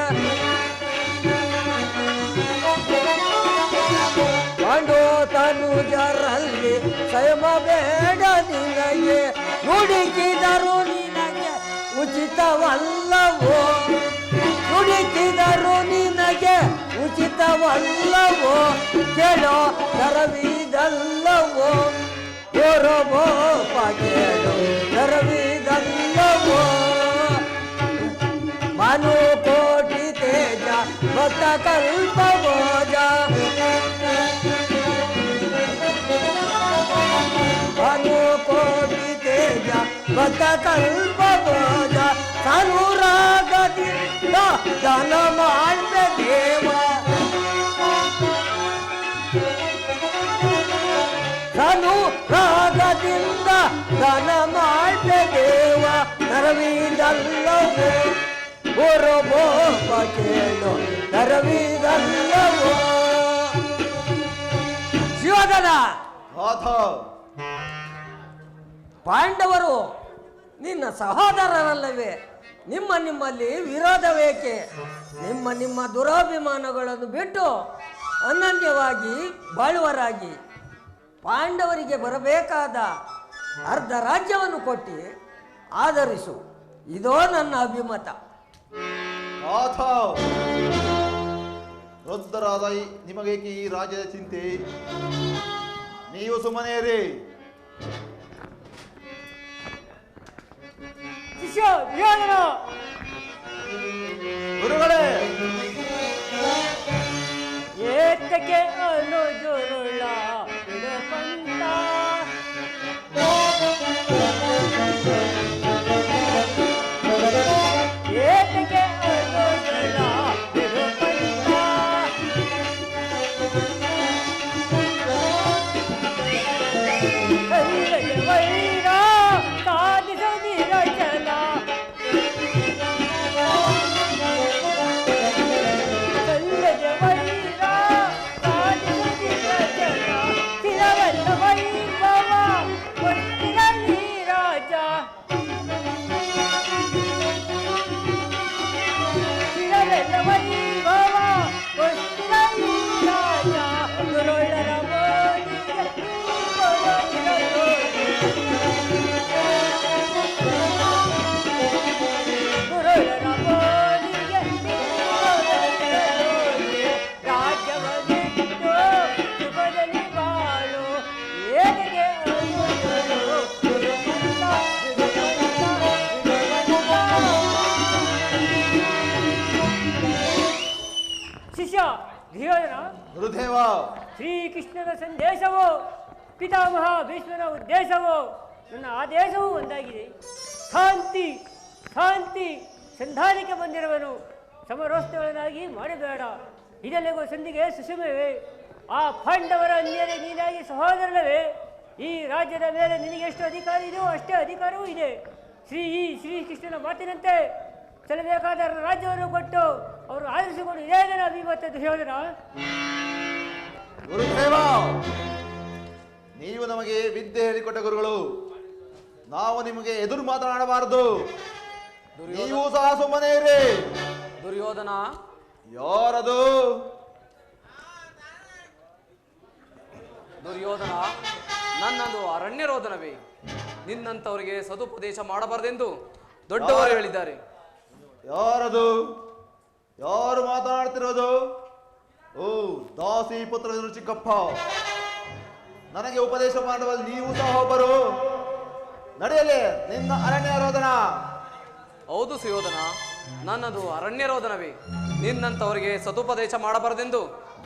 ಪಾಂಡು ತನುಜರಲ್ಲಿ ಸಂಯಮ ಬೇಡ ನಿನಗೆ, ಹುಡುಕಿದರು ನಿನಗೆ ಉಚಿತವಲ್ಲವೋ, ಹುಡುಕಿದರು ನಿನಗೆ ಉಚಿತವಲ್ಲವೋ ಕೇಳೋ, ತರವಿದಲ್ಲವೋ ಓರೋಬೋಪ ಕೇಳೋ, ತರವಿದಲ್ಲವೋ ಮನು ಕೋಟಿ ತೇಜ ಭಕ್ತ ಕಲ್ಪವೋಜ, ಮನು ಕೋಟಿ ತೇಜ ಭಕ್ತ ಕಲ್ಪವೋಜ, ಅನುರಾಗದಿಂದ ದಾನ ಮಾಡ್ಬೆ ದೇವ, ಅನುರಾಗದಿಂದ ದಾನ ಮಾಡ್ಬೆ ದೇವ, ತರವಿದಲ್ಲವೋ ಓರೋಬೋಪ ಕೇಳೋ, ತರವಿದಲ್ಲವೋ ಶಿವಧನ. ಗಾಥಾ ಪಾಂಡವರು ನಿನ್ನ ಸಹೋದರರಲ್ಲವೇ? ನಿಮ್ಮಲ್ಲಿ ವಿರೋಧವೇಕೆ? ನಿಮ್ಮ ದುರಾಭಿಮಾನಗಳನ್ನು ಬಿಟ್ಟು ಅನನ್ಯವಾಗಿ ಬಾಳುವರಾಗಿ ಪಾಂಡವರಿಗೆ ಬರಬೇಕಾದ ಅರ್ಧ ರಾಜ್ಯವನ್ನು ಕೊಟ್ಟು ಆಧರಿಸು. ಇದೋ ನನ್ನ ಅಭಿಮತ. ಗಾಥಾ ವೃದ್ಧರಾದ ನಿಮಗೇಕೆ ಈ ರಾಜ್ಯದ ಚಿಂತೆ? ನೀವು ಸುಮ್ಮನೆಯಿರಿ. ಗುರುಗಳೇ, ಏತಕ್ಕೆ ಅನುಜುರುಳ ಬಿಡಪಂತ, ಏತಕ್ಕೆ ಅನುಜುಳ ಬಿಡಪಂತ, ವೈರ ಸಾಧಿಸದಿರ ಜನ ದುರ್ಯೋಧನ, ಗುರುದೇವ. ಶ್ರೀಕೃಷ್ಣನ ಸಂದೇಶವು ಪಿತಾಮಹ ಭೀಷ್ಮನ ಉದ್ದೇಶವು ನನ್ನ ಆದೇಶವೂ ಒಂದಾಗಿದೆ. ಶಾಂತಿ ಶಾಂತಿ ಸಂಧಾನಕ್ಕೆ ಬಂದಿರುವನು ಸಮರೋಸ್ತವನಾಗಿ ಮಾಡಬೇಡ. ಇದೆಲ್ಲಗೂ ಸಂಧಿಗೆ ಸುಷಮವೇ. ಆ ಪಾಂಡವರ ಅನ್ಯರೇ ನೀನಾಗಿ ಸಹೋದರನವೇ. ಈ ರಾಜ್ಯದ ಮೇಲೆ ನಿನಗೆ ಎಷ್ಟು ಅಧಿಕಾರ ಇದೆಯೋ ಅಷ್ಟೇ ಅಧಿಕಾರವೂ ಇದೆ. ಶ್ರೀಕೃಷ್ಣನ ಮಾತಿನಂತೆ ಸಲ್ಲಬೇಕಾದ ರಾಜ್ಯವನ್ನು ಕೊಟ್ಟು ಅವರು ಆಧರಿಸಿಕೊಂಡು ಇದೇ ಜನ ಅಭಿಮತ ದುರ್ಯೋಧನ. ಗುರುದೇವ, ನೀವು ನಮಗೆ ವಿದ್ಯೆ ಹೇಳಿಕೊಟ್ಟ ಗುರುಗಳು, ನಾವು ನಿಮಗೆ ಎದುರು ಮಾತನಾಡಬಾರದು. ನೀವು ಸಹ ಸುಮ್ಮನೆ ಇರಿ. ದುರ್ಯೋಧನ, ಯಾರದು? ದುರ್ಯೋಧನ, ನನ್ನದು ಅರಣ್ಯ ರೋದನವೇ. ನಿನ್ನಂಥವರಿಗೆ ಸದುಪದೇಶ ಮಾಡಬಾರದೆಂದು ದೊಡ್ಡವರು ಹೇಳಿದ್ದಾರೆ. ಯಾರದು? ಯಾರು ಮಾತನಾಡ್ತಿರೋದು? ಓ, ದಾಸಿ ಪುತ್ರ ಚಿಕ್ಕಪ್ಪ, ನನಗೆ ಉಪದೇಶ ಮಾಡುವಲ್ಲಿ ನೀವು ಸಹ ಒಬ್ಬರು. ನಡೆಯಲಿ ನಿನ್ನ ಅರಣ್ಯ ರೋದನ. ಹೌದು ಸುಯೋಧನ, ನನ್ನದು ಅರಣ್ಯ ರೋದನವೇ. ನಿನ್ನಂಥವರಿಗೆ ಸದುಪದೇಶ ಮಾಡಬಾರದೆಂದು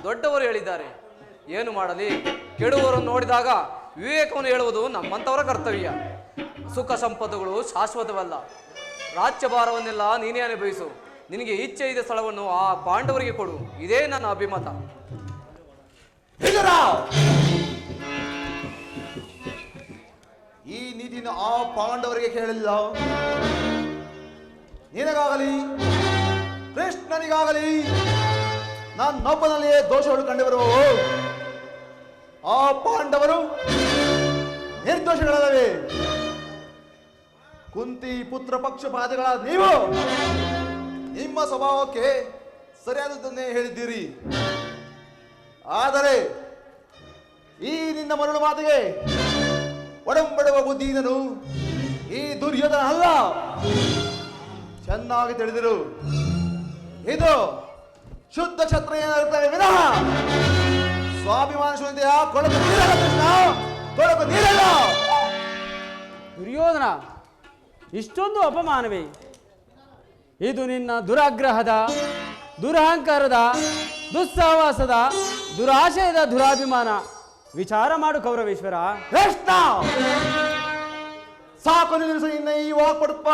ದೊಡ್ಡವರು ಹೇಳಿದ್ದಾರೆ. ಏನು ಮಾಡಲಿ, ಕೆಡುವರನ್ನು ನೋಡಿದಾಗ ವಿವೇಕವನ್ನು ಹೇಳುವುದು ನಮ್ಮಂಥವರ ಕರ್ತವ್ಯ. ಸುಖ ಸಂಪತ್ತುಗಳು ಶಾಶ್ವತವಲ್ಲ. ರಾಜ್ಯಭಾರವನ್ನೆಲ್ಲ ನೀನೇ ಅನುಭವಿಸು. ನಿನಗೆ ಇಚ್ಛೆ ಇದೆ ಸ್ಥಳವನ್ನು ಆ ಪಾಂಡವರಿಗೆ ಕೊಡು. ಇದೇ ನನ್ನ ಅಭಿಮತ. ಈ ನೀತಿನ ಆ ಪಾಂಡವರಿಗೆ ಕೇಳಲಿಲ್ಲ. ನಿನಗಾಗಲಿ ಕೃಷ್ಣನಿಗಾಗಲಿ ನನ್ನೊಬ್ಬನಲ್ಲಿಯೇ ದೋಷಗಳು ಕಂಡುಬರು. ಆ ಪಾಂಡವರು ನಿರ್ದೋಷಗಳಲ್ಲವೇ? ಕುಂತಿ ಪುತ್ರ ಪಕ್ಷಪಾತಿಗಳ ನೀವು ನಿಮ್ಮ ಸ್ವಭಾವಕ್ಕೆ ಸರಿಯಾದದ್ದನ್ನೇ ಹೇಳಿದ್ದೀರಿ. ಆದರೆ ಈ ನಿನ್ನ ಮರಳು ಮಾತಿಗೆ ಒಡಂಬಡುವ ಬುದ್ಧಿನನು ಈ ದುರ್ಯೋಧನ ಅಲ್ಲ. ಚೆನ್ನಾಗಿ ತಿಳಿದಿರು, ಇದು ಶುದ್ಧ ಕ್ಷತ್ರಿಯನ ವಿನಃ ಸ್ವಾಭಿಮಾನ ಶೂನ್ಯತೆಯ ಕೊಳಕು ನೀರಲ್ಲ ಕೃಷ್ಣ, ಕೊಳಕು ನೀರಲ್ಲ. ದುರ್ಯೋಧನ, ಇಷ್ಟೊಂದು ಅಪಮಾನವೇ? ಇದು ನಿನ್ನ ದುರಾಗ್ರಹದ, ದುರಹಂಕಾರದ, ದುಸ್ಸಹವಾಸದ, ದುರಾಶಯದ ದುರಾಭಿಮಾನ. ವಿಚಾರ ಮಾಡು ಕೌರವೇಶ್ವರ. ಕೃಷ್ಣ, ಸಾಕು ನಿಲ್ಲಿಸು ಇನ್ನ ಈ ವಾಕ್ಪಡುತ್ತ.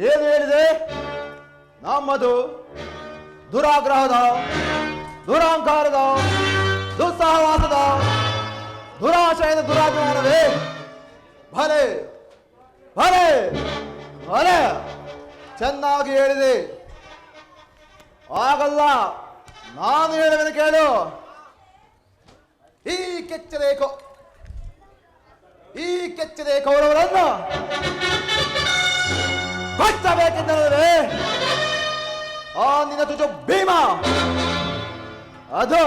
ಏನು ಹೇಳಿದೆ? ನಮ್ಮದು ದುರಾಗ್ರಹದ, ದುರಹಂಕಾರದ, ದುಸ್ಸಹವಾಸದ, ದುರಾಶಯದ ದುರಾಭಿಮಾನವೇ? ಭಲೆ ಭಲೆ ಭಲೆ, ಚೆನ್ನಾಗಿ ಹೇಳಿದೆ. ಆಗಲ್ಲ, ನಾನು ಹೇಳುವೆನು ಕೇಳು. ಈ ಕೆಚ್ಚದೆ ಕೌರವರನ್ನು ಕೊಚ್ಚಬೇಕೆಂದರೆ ಆ ನಿನ್ನ ತುಜ ಭೀಮ, ಅದು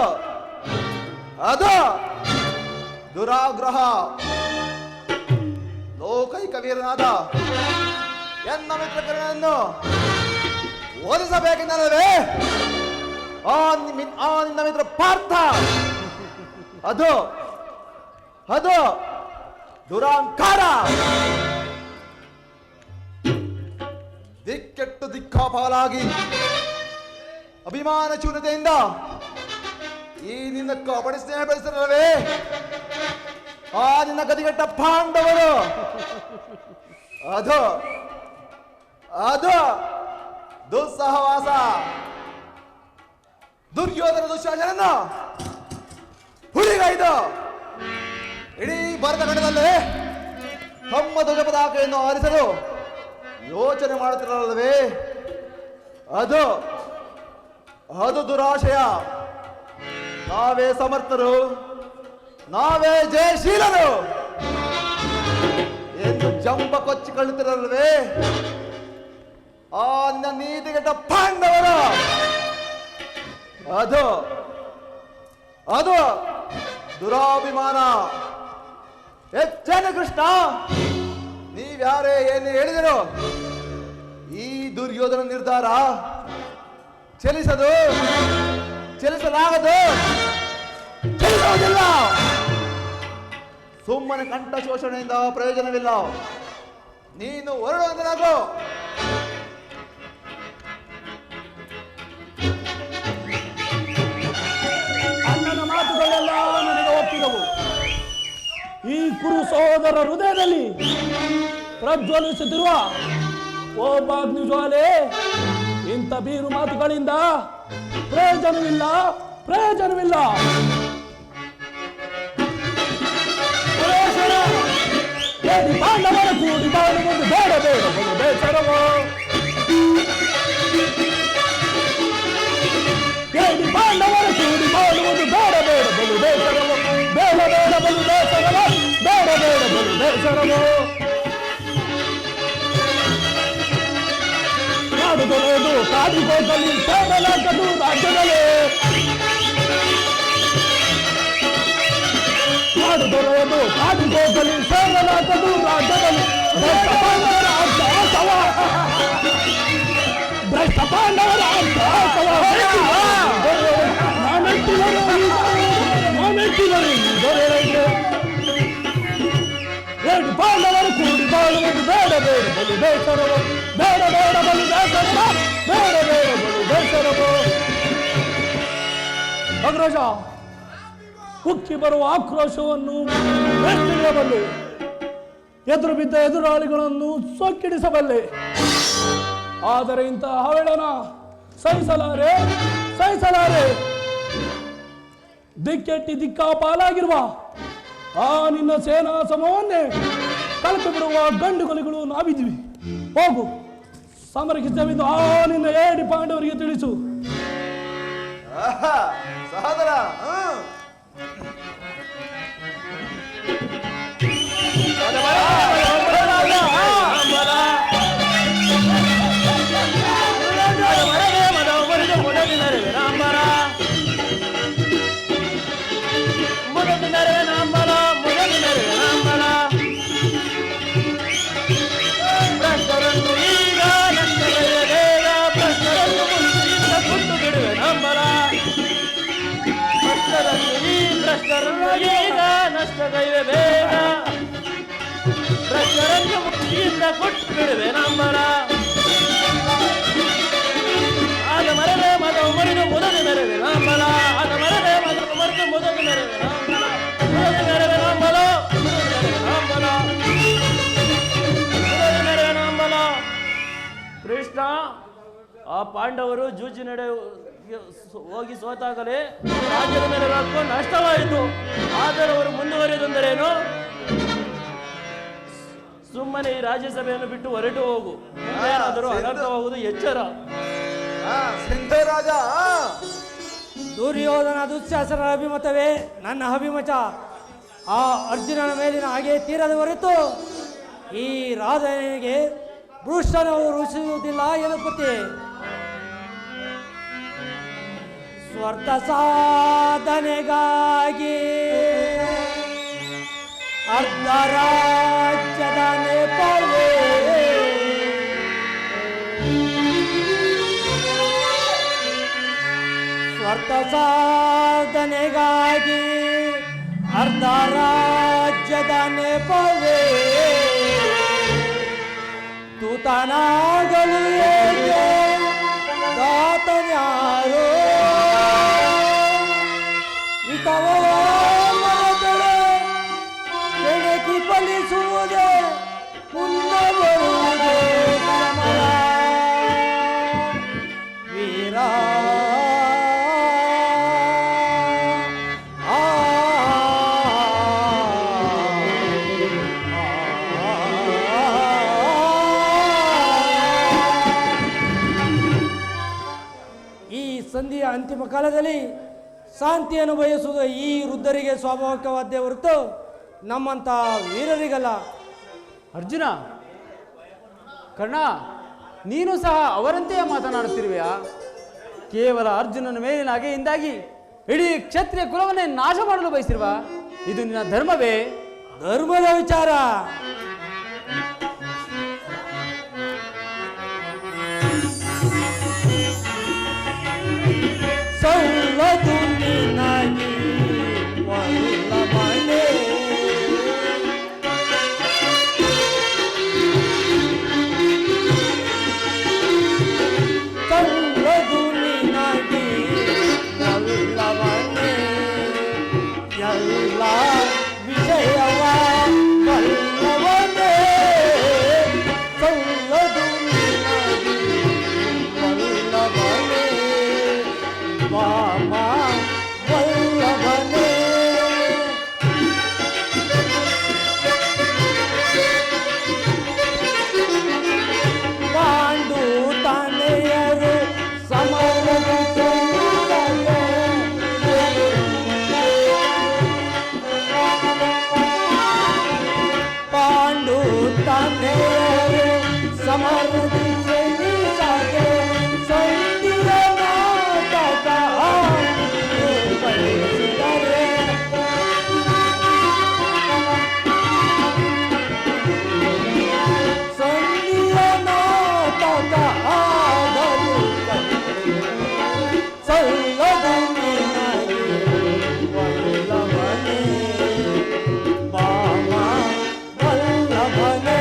ದುರಾಗ್ರಹ. ಲೋಕೈಕ ವೀರನಾದ ಎನ್ನ ಮಿತ್ರಕರನನ್ನು ಓದಿಸಬೇಕೆಂದರೆ ಆ ನಿನ್ನ ಮಿತ್ರ ಪಾರ್ಥ, ಅದು ದುರಾಂಕಾರ. ದಿಕ್ಕೆಟ್ಟು ದಿಕ್ಕಾಪಾಲಾಗಿ ಅಭಿಮಾನ ಚೂರ್ಣತೆಯಿಂದ ಈ ನಿನ್ನ ಕಪಟಿ ಸ್ನೇಹ ಬೆಳೆಸಿರಲವೇ ಆ ನಿನ್ನ ಗದಿಗೆಟ್ಟ ಪಾಂಡವರು. ಅದು ದುಸ್ಸಹವಾಸ. ದುರ್ಯೋಧನ ದುಶ್ಯಾಸನನ್ನ ಹುಲಿಗೈದು ಇಡೀ ಭಾರತ ಖಂಡದಲ್ಲಿ ತಮ್ಮ ಧ್ವಜ ಪತಾಕೆಯನ್ನು ಆರಿಸಲು ಯೋಚನೆ ಮಾಡುತ್ತಿರಲ್ಲವೇ? ಅದು ದುರಾಶಯ. ನಾವೇ ಸಮರ್ಥರು, ನಾವೇ ಜಯಶೀಲರು ಎಂದು ಜಂಬ ಕೊಚ್ಚಿಕೊಳ್ಳುತ್ತಿರಲ್ವೇ ಆ ನಿನ್ನ ನೀತಿಗೆಟ್ಟ ಪಾಂಡವರು. ಅದು ದುರಾಭಿಮಾನ. ಎಚ್ಚನ ಕೃಷ್ಣ, ನೀವ್ಯಾರೇ ಏನು ಹೇಳಿದರು? ಈ ದುರ್ಯೋಧನ ನಿರ್ಧಾರ ಚಲಿಸಲಾಗದು, ಚಲಿಸುವುದಿಲ್ಲ. ಸುಮ್ಮನೆ ಕಂಠ ಶೋಷಣೆಯಿಂದ ಪ್ರಯೋಜನವಿಲ್ಲ. ನೀನು ಹೊರಡುವಂತನಾಗು. ಕುರು ಸಹೋದರ ಹೃದಯದಲ್ಲಿ ಪ್ರಜ್ವಲಿಸುತ್ತಿರುವ ಕೋಪಾಗ್ನಿ ಜ್ವಾಲೆ, ಇಂಥ ಬೀರು ಮಾತುಗಳಿಂದ ಪ್ರಯೋಜನವಿಲ್ಲ, ಪ್ರಯೋಜನವಿಲ್ಲ. ಪಾಂಡವರ ಕೂಡಿ ಬಾಳುವುದು ಬೇಡ ಬೇಡ ಒಂದು ಬೇಸರವೋ, ಪಾಂಡವರ ಕೂಡಿ ಬಾಳುವುದು ಬೇಡ ಬೇಡ ಬಲು ಬೇಸರವೋ, ಬೇಡ ಬೇಡ ಬಲು ಬೇಸರವೋ, ಬೇಡ ಬೇಡ ಬಲು ಬೇಸರವೋ. ನಾಡು ತೊಳೆದು ಕಾಡಿಗೋದಲ್ಲಿ ಸೇವಲಾಕದು ರಾಜ್ಯದಲ್ಲಿ, ನಾಡು ತೊಳೆದು ಕಾಡಿಗೋದಲ್ಲಿ ಸೇವಲಾಕದು ರಾಜ್ಯದಲ್ಲಿ. ಭ್ರಷ್ಟ ಪಾಂಡವರ ಅಭ್ಯಾಸವ, ಭ್ರಷ್ಟ ಪಾಂಡವರ ಅಭ್ಯಾಸವ ನಾನೆಟ್ಟಿದರು ದೊರೆಗೆ. ಎರಡು ಪಾಂಡವರು ಕೂಡಿ ಬಾಳುವುದು ಬೇಡ ಬೇಡ ಬಲು ಬೇಸರವು, ಬೇಡ ಬೇಡ ಬಲು ಬೇಸರವ, ಬೇಡ ಬೇಡ ಬಲು ಬೇಸರವು. ಅಗ್ರಜ, ಉಕ್ಕಿ ಬರುವ ಆಕ್ರೋಶವನ್ನು ಮೆಟ್ಟಿಡಬಲ್ಲೆ, ಎದುರು ಬಿದ್ದ ಎದುರಾಳಿಗಳನ್ನು ಸೊಕ್ಕಿಡಿಸಬಲ್ಲೆ. ಆದರೆ ಇಂತಹ ಹವಳನ ಸಹಿಸಲಾರೆ, ಸಹಿಸಲಾರೆ. ದಿಕ್ಕೆಟ್ಟಿ ದಿಕ್ಕಾಪಾಲಾಗಿರುವ ಆ ನಿನ್ನ ಸೇನಾ ಸಮವನ್ನೇ ಕಳಪೆ ಬಿಡುವ ಗಂಡುಗಳಿಗಳು ನಾವಿದ್ವಿ. ಹೋಗು, ಸಮರಕ್ಕೆ ಸವಿದು ಆ ನಿನ್ನ 7 ಪಾಂಡವರಿಗೆ ತಿಳಿಸು. ಸಹೋದರ, ಈಗ ನಷ್ಟಗೈವೆ ಬೇಗ, ಭ್ರಷ್ಟರನ್ನು ಮುಕ್ತಿಯಿಂದ ಕೊಟ್ಟು ಬಿಡುವೆ ನಂಬರ. ಆಗ ಮರದೆ ಮದವು ಮರಿದು ಮುದದು ಮೆರವೆ ನಂಬಲ, ಆಗ ಮರದೆ ಮದವು ಮರಿದು ಮುದದು ಮೆರವೆ ನಂಬಲ, ಮುದದು ಮೆರವೆ ನಂಬಲ, ಮುದದು ಮೆರವೆ ನಂಬಲ, ಮುದದು ಮೆರವೆ ನಂಬಲ. ಕೃಷ್ಣ, ಆ ಪಾಂಡವರು ಜೂಜಿ ನಡೆ ಹೋಗಿ ಸೋತಾಗಲೇ ರಾಜ್ಯದ ಮೇಲೆ ರೊಕ್ಕ ನಷ್ಟವಾಯಿತು. ಆದರೆ ಅವರು ಮುಂದುವರಿಯುವುದೆಂದರೇನು? ಸುಮ್ಮನೆ ಈ ರಾಜ್ಯಸಭೆಯನ್ನು ಬಿಟ್ಟು ಹೊರಟು ಹೋಗು, ಏನಾದರೂ ಅನರ್ಥವಾಗುವುದು ಎಚ್ಚರ. ಸಿಂಧರಾಜ, ದುರ್ಯೋಧನ ದುಶ್ಯಾಸನ ಅಭಿಮತವೇ ನನ್ನ ಅಭಿಮತ. ಆ ಅರ್ಜುನನ ಮೇಲಿನ ಹಾಗೆ ತೀರದ ಹೊರತು ಈ ರಾಧನಿಗೆ ಭೃಷ್ಟನವು ರುಚಿಸುವುದಿಲ್ಲ ಎನ್ನುತ್ತಿ ಸ್ವಾರ್ಥ ಸಾಧನೆಗಾಗಿ ಅರ್ಧ ರಾಜ್ಯದ ನೆಪವೇ ಸ್ವಾರ್ಥ ಸಾಧನೆಗಾಗಿ ಅರ್ಧ ರಾಜ್ಯದ ನೆಪವೇ ತೂತನಾಗಲು ಹೇಗೆ ದಾತನ್ಯಾರೋ ಮನದೊಳೆ ಕೆಣಕಿ ಫಲಿಸುವುದೇ ಮುನ್ನ ಬರುವುದೇ ಸಮರ ವೀರ. ಈ ಸಂಧಿಯ ಅಂತಿಮ ಕಾಲದಲ್ಲಿ ಶಾಂತಿಯನ್ನು ಬಯಸುವುದು ಈ ವೃದ್ಧರಿಗೆ ಸ್ವಾಭಾವಿಕವಾದ್ದೇ ಹೊರತು ನಮ್ಮಂಥ ವೀರರಿಗಲ್ಲ. ಅರ್ಜುನ, ಕರ್ಣ, ನೀನು ಸಹ ಅವರಂತೆಯೇ ಮಾತನಾಡುತ್ತಿರುವೆಯಾ? ಕೇವಲ ಅರ್ಜುನನ ಮೇಲಿನ ಹಾಗೆಯಿಂದಾಗಿ ಇಡೀ ಕ್ಷತ್ರಿಯ ಕುಲವನ್ನೇ ನಾಶ ಮಾಡಲು ಬಯಸಿರುವ ಇದು ನಿನ್ನ ಧರ್ಮವೇ? ಧರ್ಮದ ವಿಚಾರ ಸೌಲದು ನಿನಗೆ ವಲ್ಲಭನೇ. ಸೌಲದು ನಿನಗೆ ವಲ್ಲಭನೇ ಎಲ್ಲ ವಿಷಯವ ವಾಮ ವಲ್ಲಭನೇ ಪಾಂಡು ತಾನೆಯರು ಸಮರದ ಪಾಂಡು ತಾನೆಯರು ಸಮರದಿ ಸೈನಿಸಾಗೆ ಸೈನ್ಯದ ನಾಟಕ ಪರಿಸಿದರೆ ಸೈನ್ಯ ನಾಟಕ ಆದರೂ ಸಲ್ಲದು ನಿನಗೆ ವಲ್ಲಭನೇ ವಾಮ ವಲ್ಲಭನೇ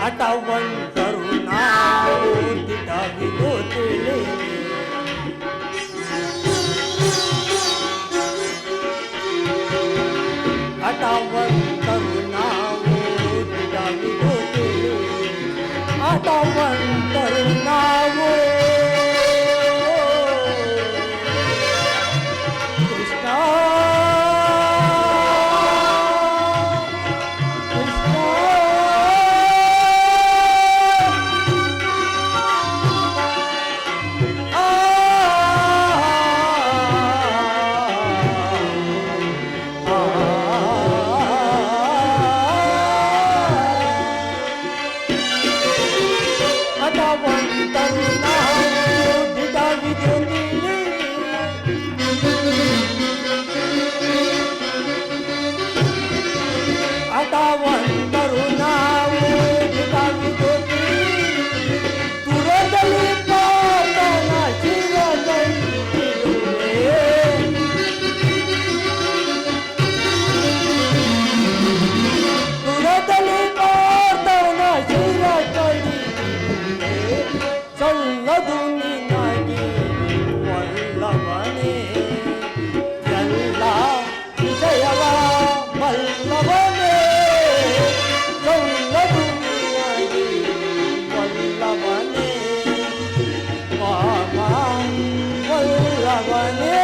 ಹಠವಂತರು ನಾವು ದಿಟವಿದು ತಿಳಿ ಹಠವಂತರು ನಾವು ದಿಟವಿದು ತಿಳಿ ಹಠವಂತರು ನಾವು ಕೃಷ್ಣ ಹಠವಂತರು ನಾವು ದಿಟವಿದು ತಿಳಿ ಹಠವಂತರು ನಾವು ದಿಟವಿದು ತಿಳಿ ತುರದಲ್ಲಿ ಪಾತನ ಶಿರದಲ್ಲಿರುವೆ ತುರದಲ್ಲಿ ಪಾತನ ಶಿರದಲ್ಲಿರುವೆ ಸಲ್ಲದು ನಿನಗೆ ವಲ್ಲಭನೇ ಎಲ್ಲ ವಿಷಯವ ವಲ್ಲಭನೇ ಸಲ್ಲದು ನಿನಗೆ ವಲ್ಲಭನೇ ವಾಮ ವಲ್ಲಭನೇ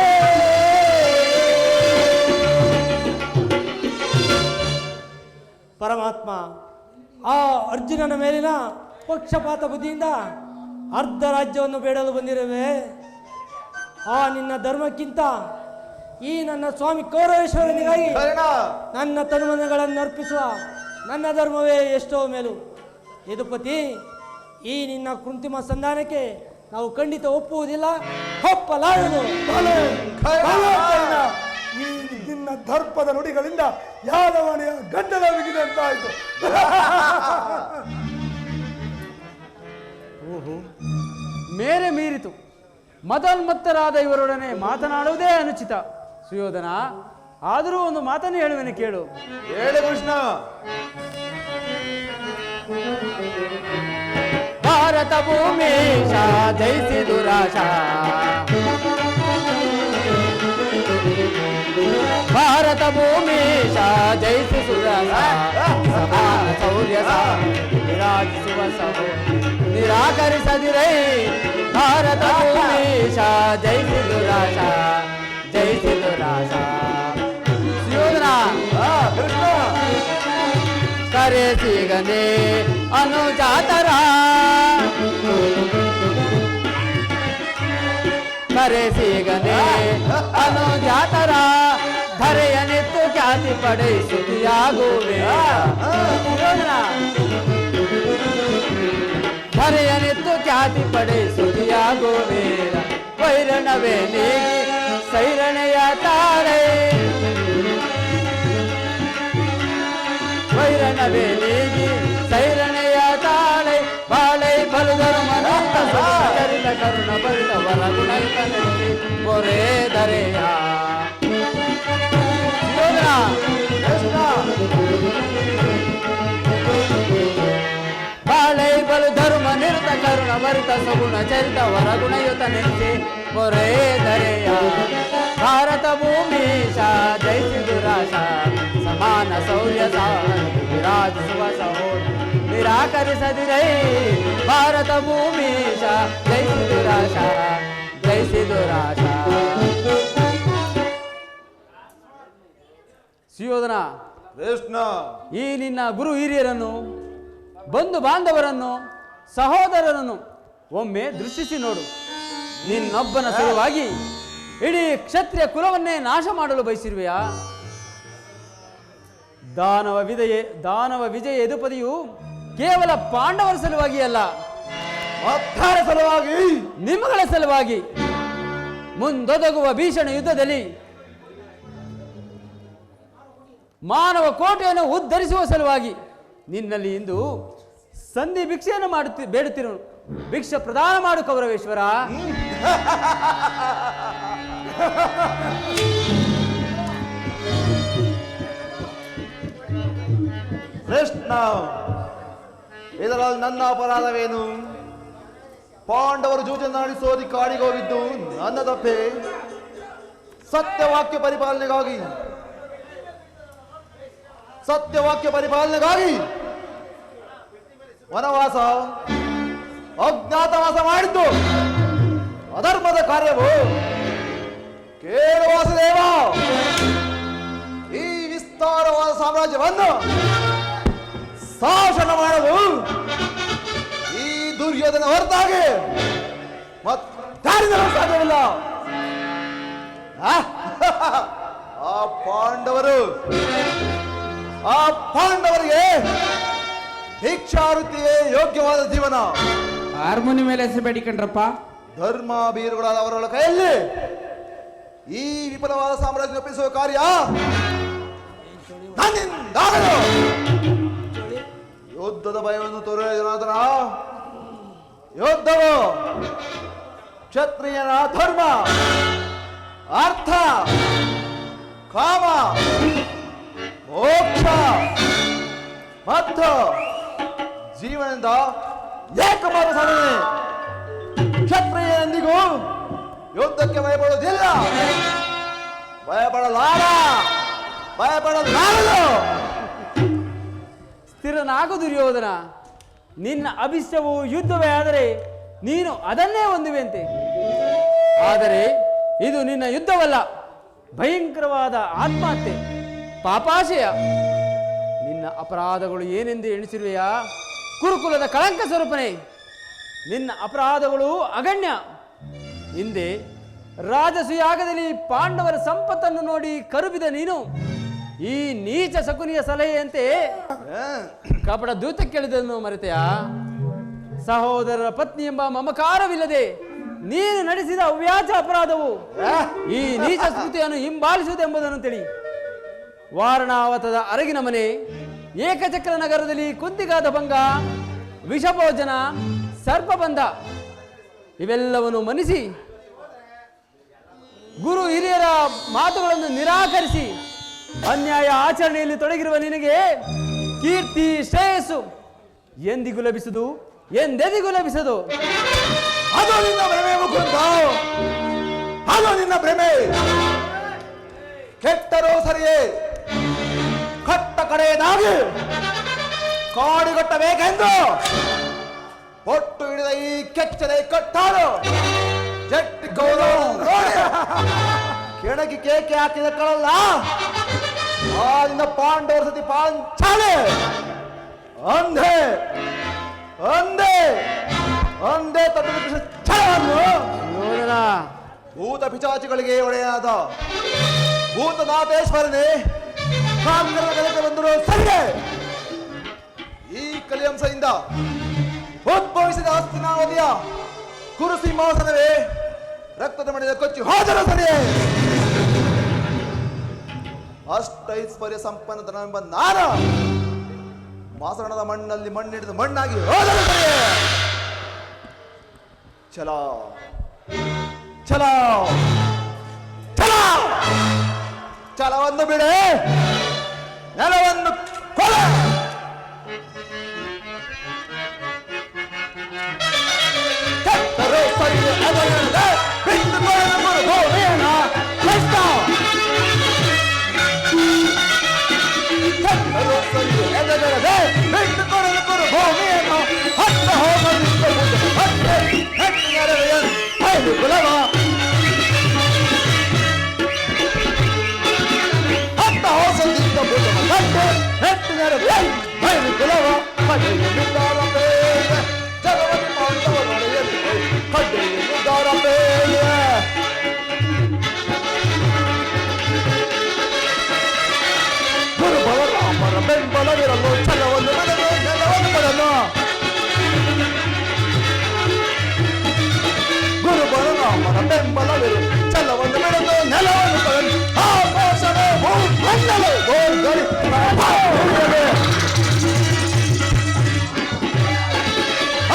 ಪರಮಾತ್ಮ ಆ ಅರ್ಜುನನ ಮೇಲಿನ ಪಕ್ಷಪಾತ ಬುದ್ಧಿಯಿಂದ ಅರ್ಧ ರಾಜ್ಯವನ್ನು ಬೇಡಲು ಬಂದಿರುವೆ. ಆ ನಿನ್ನ ಧರ್ಮಕ್ಕಿಂತ ಈ ನನ್ನ ಸ್ವಾಮಿ ಕೌರವೇಶ್ವರನಿಗಾಗಿ ಕರ್ಣ ನನ್ನ ತನುಮನಗಳನ್ನು ಅರ್ಪಿಸುವ ನನ್ನ ಧರ್ಮವೇ ಎಷ್ಟೋ ಮೇಲು. ಯದುಪತಿ, ಈ ನಿನ್ನ ಕೃಂತಿಮ ಸಂಧಾನಕ್ಕೆ ನಾವು ಖಂಡಿತ ಒಪ್ಪುವುದಿಲ್ಲ, ಒಪ್ಪಲಾರದು. ಈ ನಿನ್ನ ದರ್ಪದ ನುಡಿಗಳಿಂದ ಯಾದವನೆಯ ಗಡ್ಡಲ ಬಿಗಿದಂತಾಯಿತು. ಓಹೋ, ಮೇರೆ ಮೀರಿತು. ಮದೋನ್ಮತ್ತರಾದ ಇವರೊಡನೆ ಮಾತನಾಡುವುದೇ ಅನುಚಿತ. ಸುಯೋಧನ, ಆದರೂ ಒಂದು ಮಾತನ್ನು ಹೇಳುವೆನು ಕೇಳು. ಹೇಳು ಕೃಷ್ಣ. ಭಾರತ ಭೂಮಿ ಜಯಿಸಿ ದುರಾಶ, ಭಾರತ ಭೂಮಿ ಜಯಿಸಿ ಸುರಾಶ, ಸಮಾನ ಶೌರ್ಯ ವಿರಾಜಿಸುವ ಸಹೋ ನಿರಾಕರಿಸದಿರೈ. ಭಾರತ ಭೂಮಿ ಜಯಿಸಿ ದುರಾಶ, ಜಯಿಸಿ ದುರಾಶ. ಸುಯೋಧನ, ಕೃಷ್ಣ ಕರೆಸಿಗನೆ ಅನುಜಾತರ, ಕರೆಸಿಗನೆ ಅನುಜಾತರ, ಧರೆಯನಿತ್ತು ಖ್ಯಾತಿ ಪಡೆ ಸುದ್ದಿಯಾಗುವೆ. ಧರೆಯನಿತ್ತು ಖ್ಯಾತಿ ಪಡೆ ಸುದ್ದಿಯಾಗುವೆ. ವೈರಣವೇ ನೀಗಿ ಸೈರಣೆಯ ತಾಳೆ, ವೈರಣವೇ ನೀಗಿ ಸೈರಣೆಯ ತಾಳೆ. ಬಾಳೆ ಬಲುದರು ಮನಂತ ಚರಿತ ಕರುಣ ಬರಿತ ವರ ಗುಣೈಕನಲ್ಲಿ ಕೊರೆ ಧರೆಯ. ಭರಿತ ಸಗುಣ ಚರಿತ ವರಗುಣಯುತ ನೆನೆಸಿ ಪೊರೆ ಧರೆಯ ಭಾರತ ಭೂಮೀಶ ಜಯಿಸಿ ದುರಾಶ ಸಮಾನ ಶೌರ್ಯ ವಿರಾಜಿಸುವ ಸಹೋದ ನಿರಾಕರಿಸದಿರೈ ಭಾರತ ಭೂಮೀಶ ಜಯಿಸಿ ದುರಾಶ ಜಯಿಸಿ ದುರಾಶ. ಸುಯೋಧನ, ಕೃಷ್ಣ, ಈ ನಿನ್ನ ಗುರು ಹಿರಿಯರನ್ನು, ಬಂಧು ಬಾಂಧವರನ್ನು, ಸಹೋದರರನ್ನು ಒಮ್ಮೆ ದೃಷ್ಟಿಸಿ ನೋಡು. ನಿನ್ನೊಬ್ಬನ ಸಲುವಾಗಿ ಇಡೀ ಕ್ಷತ್ರಿಯ ಕುಲವನ್ನೇ ನಾಶ ಮಾಡಲು ಬಯಸಿರುವೆಯಾ? ದಾನವ ವಿಜಯ ಯದುಪದಿಯು ಕೇವಲ ಪಾಂಡವರ ಸಲುವಾಗಿ ಅಲ್ಲ, ಮತ್ತಾರ ಸಲುವಾಗಿ, ನಿಮ್ಮಗಳ ಸಲುವಾಗಿ ಮುಂದೊದಗುವ ಭೀಷಣ ಯುದ್ಧದಲ್ಲಿ ಮಾನವ ಕೋಟೆಯನ್ನು ಉದ್ಧರಿಸುವ ಸಲುವಾಗಿ ನಿನ್ನಲ್ಲಿ ಇಂದು ಸಂಧಿ ಭಿಕ್ಷೆಯನ್ನು ಬೇಡುತ್ತಿರು. ಭಿಕ್ಷೆ ಪ್ರದಾನ ಮಾಡು ಕೌರವೇಶ್ವರ. ಕೃಷ್ಣ, ಇದರಲ್ಲಿ ನನ್ನ ಅಪರಾಧವೇನು? ಪಾಂಡವರು ಜೂಜನ್ನು ನಡೆಸೋದಿ ಕಾಡಿಗೆ ಹೋಗಿದ್ದು ನನ್ನ ತಪ್ಪೆ. ಸತ್ಯವಾಕ್ಯ ಪರಿಪಾಲನೆಗಾಗಿ ವನವಾಸ, ಅಜ್ಞಾತವಾಸ ಮಾಡಿದ್ದು ಅಧರ್ಮದ ಕಾರ್ಯವು. ಕೇಳು ವಾಸುದೇವ, ಈ ವಿಸ್ತಾರವಾದ ಸಾಮ್ರಾಜ್ಯವನ್ನು ಶಾಸನ ಮಾಡಲು ಈ ದುರ್ಯೋಧನ ಹೊರತಾಗಿ ಮತ್ತಾರಿಂದಲೂ ಸಾಧ್ಯವಿಲ್ಲ. ಆ ಪಾಂಡವರಿಗೆ ಭಿಕ್ಷಾವೃತ್ತಿಯೇ ಯೋಗ್ಯವಾದ ಜೀವನ. ಹಾರ್ಮೋನಿ ಮೇಲೆ ಹೆಸರುಬೇಡಿ ಕಣ್ರಪ್ಪ. ಧರ್ಮ ಬೀರುಗಳಾದ ಅವರ ಕೈಯಲ್ಲಿ ಈ ವಿಫಲವಾದ ಸಾಮ್ರಾಜ್ಯ ಒಪ್ಪಿಸುವ ಕಾರ್ಯ ನನ್ನಿಂದಾಗದು. ಯುದ್ಧದ ಭಯವನ್ನು ತೋರಿದ ಜನಾರ್ದನ, ಯುದ್ಧವು ಕ್ಷತ್ರಿಯನ ಧರ್ಮ, ಅರ್ಥ, ಕಾಮ, ಮೋಕ್ಷ ಮತ್ತು ಜೀವನದಿಂದ ಏಕಮಾತ್ರ ಸಾಧನೆ. ಕ್ಷತ್ರಿಯನೆಂದಿಗೂ ಯುದ್ಧಕ್ಕೆ ಭಯಪಡುವುದಿಲ್ಲ, ಭಯಪಡಲಾರದು. ಸ್ಥಿರನಾಗು ದುರ್ಯೋಧನ. ನಿನ್ನ ಅಭಿಷ್ಟವು ಯುದ್ಧವೇ ಆದರೆ ನೀನು ಅದನ್ನೇ ಹೊಂದುವೆಂತೆ. ಆದರೆ ಇದು ನಿನ್ನ ಯುದ್ಧವಲ್ಲ, ಭಯಂಕರವಾದ ಆತ್ಮಹತ್ಯೆ, ಪಾಪಾಶಯ. ನಿನ್ನ ಅಪರಾಧಗಳು ಏನೆಂದು ಎಣಿಸಿರುವೆಯಾ? ಕುರುಕುಲದ ಕಳಂಕ ಸ್ವರೂಪನೇ. ನಿನ್ನ ಅಪರಾಧಗಳು ಅಗಣ್ಯ. ಹಿಂದೆ ರಾಜಸುಯಾಗದಲ್ಲಿ ಪಾಂಡವರ ಸಂಪತ್ತನ್ನು ನೋಡಿ ಕರುಬಿದ ನೀನು ಈ ನೀಚ ಶಕುನಿಯ ಸಲಹೆಯಂತೆ ಕಪಟ ದೂತ ಕೇಳಿದನ್ನು ಮರೆತೆಯಾ? ಸಹೋದರರ ಪತ್ನಿ ಎಂಬ ಮಮಕಾರವಿಲ್ಲದೆ ನೀನು ನಡೆಸಿದ ಅವ್ಯಾಚ ಅಪರಾಧವು ಈ ನೀಚ ಸ್ಮೃತಿಯನ್ನು ಹಿಂಬಾಲಿಸುವುದೆಂಬುದನ್ನು ತಿಳಿ. ವಾರಣಾವತದ ಅರಗಿನ ಮನೆ, ಏಕಚಕ್ರ ನಗರದಲ್ಲಿ ಕುಂತಿಗಾದ ಭಂಗ, ವಿಷಭೋಜನ, ಸರ್ಪಬಂಧ ಇವೆಲ್ಲವನ್ನು ಮನಿಸಿ ಗುರು ಹಿರಿಯರ ಮಾತುಗಳನ್ನು ನಿರಾಕರಿಸಿ ಅನ್ಯಾಯ ಆಚರಣೆಯಲ್ಲಿ ತೊಡಗಿರುವ ನಿನಗೆ ಕೀರ್ತಿ ಶ್ರೇಯಸ್ಸು ಎಂದಿಗೂ ಲಭಿಸುವುದು, ಎಂದೆದಿಗೂ ಲಭಿಸದು. ಅದು ನಿನ್ನ ಭ್ರಮೆ ಮುಕುಂದ, ಅದು ನಿನ್ನ ಭ್ರಮೆ. ಕೆಟ್ಟರೋ ಸರಿಯೇ, ಕಟ್ಟ ಕಡೆಯದಾಗಿ ಕಾಡಿಗಟ್ಟಬೇಕೆಂದು ಒಟ್ಟು ಹಿಡಿದ ಈ ಕೆಚ್ಚದೆ ಕಟ್ಟಾಳು ಜಟ್ಟಿ ಗೌರವ ನೋಡಿ ಕೆಣಕಿ ಕೇಕೆ ಹಾಕಿದ ಕಳಲ್ಲ ಆ ನಿನ್ನ ಪಾಂಡವರ ಸತಿ ಪಾಂಚಾಲೆ ಅಂಧೆ ಅಂಧೆ ಅಂಧೆ ಛಲವನ್ನು ಭೂತ ಪಿಚಾಚಿಗಳಿಗೆ ಒಡೆಯಾದ ಭೂತನಾಥೇಶ್ವರನೇ ಕಾಂಕರದ ಬೆಳಕೆ ಬಂದರು ಸರಿಯೇ. ಈ ಕಲಿಯಂಸದಿಂದ ಉದ್ಭವಿಸಿದ ಹಸ್ತಿನಾವತಿಯ ಕುರು ಸಿಂಹಾಸನವೇ ರಕ್ತದ ಮಡಿದ ಕೊಚ್ಚಿ ಹೋದರು ಸರಿಯೇ. ಅಷ್ಟೈಶ್ವರ್ಯ ಸಂಪನ್ನತನವೆಂಬ ನಾನು ಮಾಸರಣದ ಮಣ್ಣಲ್ಲಿ ಮಣ್ಣಿಡಿದು ಮಣ್ಣಾಗಿ ಹೋದರು ಸರಿಯೇ. ಛಲ ಛಲ ಛಲ ಛಲವನ್ನು ಬಿಡೆ, ನೆಲವನ್ನು ಕೊಲೆ. ಎದೆಗೆಡದೆ ಬಿಟ್ಟು ಕೊಡಲು ಗುರು ಭೂಮಿಯನ್ನು ಕಷ್ಟ ಎದೆಗೆಡದೆ ಬಿಟ್ಟು ಕೊಡಲು ಗುರು ಭೂಮಿಯನ್ನು ಹತ್ತ ಹೋಗಲಿದ್ದ ಮತ್ತೆ ಹೆಟ್ಟಿನರವೆಯನ್ನು ಐದು ಕುಲವ ಹತ್ತ ಹೋಸಲಿದ್ದ ಭುಜವ ಕಟ್ಟು ಹೆಟ್ಟಿನರವೆಯನ್ನು ಐದು ಕುಲವ ಕಡೆಯುತ್ತಾರ ಬೇಗ ಜಗವತಿ ಪಾಂಡವರೊಡೆಯಲ್ಲಿ ಕಡೆಯುತ್ತಾರ ಬೇಗ ಗುರು ಬಲರಾಮರ ಬೆಂಬಲವಿರಲು ಛಲವನ್ನು ನಡೆದು ನೆಲವನ್ನು ಪಡೆದು ಗುರು ಬಲರಾಮರ ಬೆಂಬಲವಿರು ಛಲವನ್ನು ನಡೆದು ನೆಲವನ್ನು ಪಡೆದು ಆಕಾಶವೇ ಭೂಮಂಡಲವೇ ಗೋಲ್ಗರಿ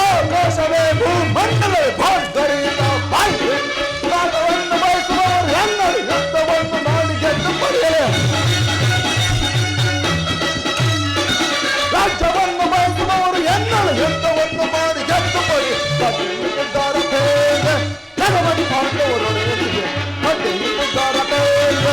ಆಕಾಶವೇ ಭೂಮಂಡಲವೇ ಭೋರ್ಗರಿಯಿಂದ ಬಾಯಿ ರಾಗವನ್ನು ಬಯಸುವವರು ಎಲ್ಲರೂ ಯುದ್ಧವನ್ನು ಮಾಡಿ ಗೆದ್ದು ಪಡೆಯಲು ರಾಜ್ಯವನ್ನು ಬಯಸುವವರು ಎಲ್ಲರೂ ಯುದ್ಧವನ್ನು ಮಾಡಿ ಗೆದ್ದು ಪಡೆಯುತ್ತಿದ್ದಾರೆ ಬೇಗ ಜಗವತಿ ಪಾಂಡವರೊಡೆಯರಿಗೆ ಪಡೆಯುತ್ತಿದ್ದಾರೆ ಬೇಗ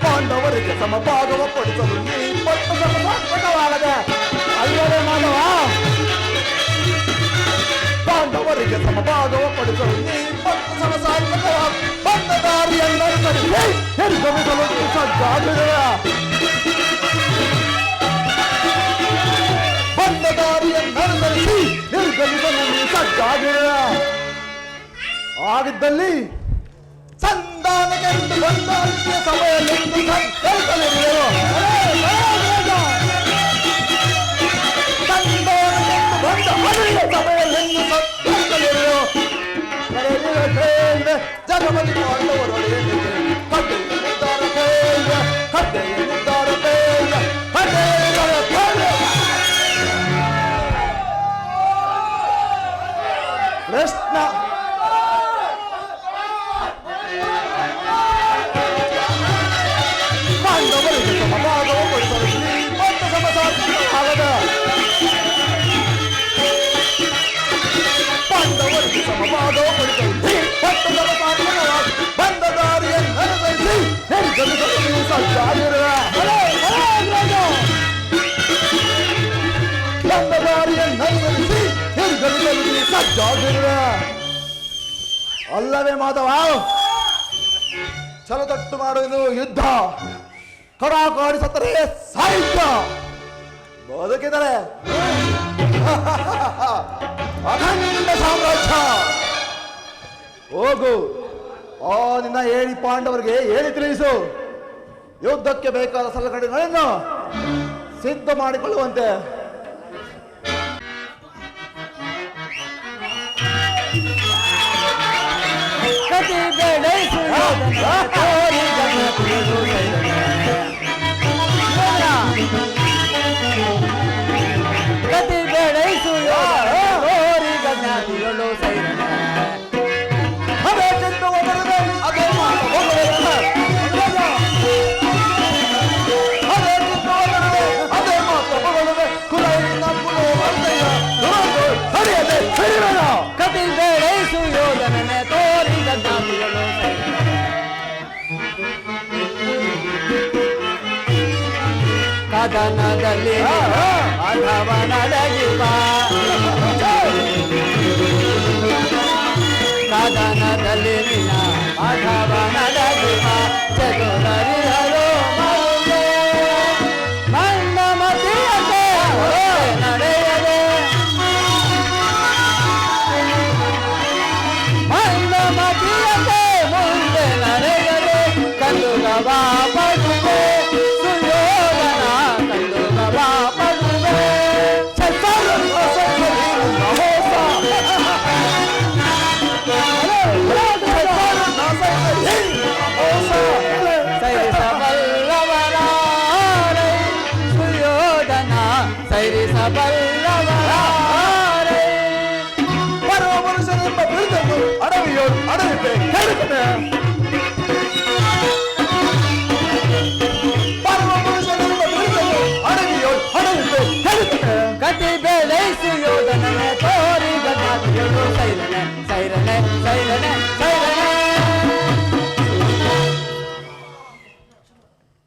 ಪಾಂಡವರಿಗೆ ಸಮಭಾಗವ ಪಡಿಸಲು ಈ ಪಟ್ಟು ಸಮಸಾತ್ಮಕವಾಗದೆ ಅಲ್ಲವೇ ಮಾನವ ಪಾಂಡವರಿಗೆ ಸಮಭಾಗವ ಪಡಿಸಲು ಈ ಪಟ್ಟು ಸಮಸಾತ್ಮಕವಾದ ಬಂದ ದಾರಿಯೆಲ್ಲರೂ ಕಡಿಮೆ ನಿರ್ಗಮಿಸಲು ಸಜ್ಜಾಗಿರುವ ಬಂದ ದಾರಿಯನ್ನನುಸರಿಸಿ ನಿರ್ಗಮಿಸಲು ಸಜ್ಜಾಗಿರುವ ಆಗಿದ್ದಲ್ಲಿ ಸಂಧಾನಕ್ಕೆಂದು ಬಂದ ಅಂತ್ಯ ಸಮಯವೆಂದು ಸಂಕಲ್ಪವಿರುವೆವು ಸಂಧಾನಕ್ಕೆಂದು ಬಂದ ಅನೆಯ ಸಮಯವೆಂದು ಸಂಕಲ್ಪವಿರುವೆವು ಜಗವತಿ ಪಾಂಡವರೊಡೆಯರಿಗೆ ಕಡ್ಡೆಯುತ್ತಿದ್ದಾರ ಬೇಗ ಕಡ್ಡೆಯುತ್ತಿದ್ದಾರ ಬೇಗ ಕಡ್ಡೆಯುತ್ತಾರೆ ಕೃಷ್ಣ ಪಾಂಡವರಿಗೆ ಸಮಭಾಗವ ಪಡಿಸಲು ಮತ್ತು ಸಮಸಾತ್ಮಕವಾಗದ ಪಾಂಡವರಿಗೆ ಸಮಭಾಗವ ಪಡಿಸಲು ಮತ್ತು ಸಮಸಾತ್ಮಕವಾದ ಬಂದ ದಾರಿಯನ್ನನುಸರಿಸಿ ನಿರ್ಗಮಿಸಲು ಸಜ್ಜಾಗಿರುವ ಬಂದ ದಾರಿಯನ್ನನುಸರಿಸಿ ನಿರ್ಗಮಿಸಲು ಸಜ್ಜಾಗಿರುವ ಅಲ್ಲವೇ ಮಾಧವ ಛಲತಟ್ಟು ಮಾಡುವುದು ಯುದ್ಧ ಕಡಾಕಾಡಿ ಸತ್ತರೆ ಸಾಹಿತ್ಯ ಬದುಕಿದರೆ ಅಖಂಡ ಸಾಮ್ರಾಜ್ಯ ಹೋಗು ಆ ನಿನ್ನ ಹೇಳಿ ಪಾಂಡವರಿಗೆ ಹೇಳಿ ತಿಳಿಸು ಯುದ್ಧಕ್ಕೆ ಬೇಕಾದ ಸಲಕರಣೆಗಳನ್ನು ಸಿದ್ಧ ಮಾಡಿಕೊಳ್ಳುವಂತೆ ಕತಿ ಬೆಳೆಸು ಕತಿ ಬೆಳೆಸು ಗೋರಿ ಗಜ್ಞಾತಿಗಳು ಸೈರಣ ಅದೇ ಚಿಂತು ಒಬ್ಬರದೆ ಅದೇ ಮಾತು ಒಬ್ಬರದೆ ಅದೇ ಚಿಂತು ಒಬ್ಬರದೆ ಅದೇ ಮಾತು ಒಬ್ಬರದೆ ಕುಲೈನ ಕುಲ ವರ್ತೆಯ ಸರಿಯದೆ ಸರಿರಣ ಕತಿ ಬೆಳೆಸು ಯೋಧನನೆ ತೋರಿ ಗಜ್ಞಾತಿಗಳು ಕದನದಲ್ಲಿ ಅಧವನಡಗಿವ ಕದನದಲ್ಲಿ ನಿನ್ನ ಅಧವನಡಗಿವ ಚದುರರಿಹರೋ ಮೌಲ್ಯ ಮಣ್ಣ ಮತಿಯತೆ ನಡೆಯದೆ ಮಣ್ಣ ಮತಿಯತೆ ಮುಂದೆ ನಡೆಯದೆ ಕಂದುಗವ ಪಡುವೆ ಸುಯೋಧನ ಕಂದುಗವ ಪಡುವೆ ಸುಯೋಧನ ಸೈರಿಸಬಲ್ಲವರಾರೆ ಪರಮ ಪುರುಷನೆಂಬ ಬಿರುದನ್ನು ಅಡವಿಯೋಡು ಅಡವಿದೆ ಕೆಡುತ್ತದೆ ಪರಮ ಪುರುಷನೆಂಬ ಬಿರುದನ್ನು ಹೇಳು ಸೈರನೆ ಸೈರನೆ ಸೈರನೆ ಸೈರನೆ.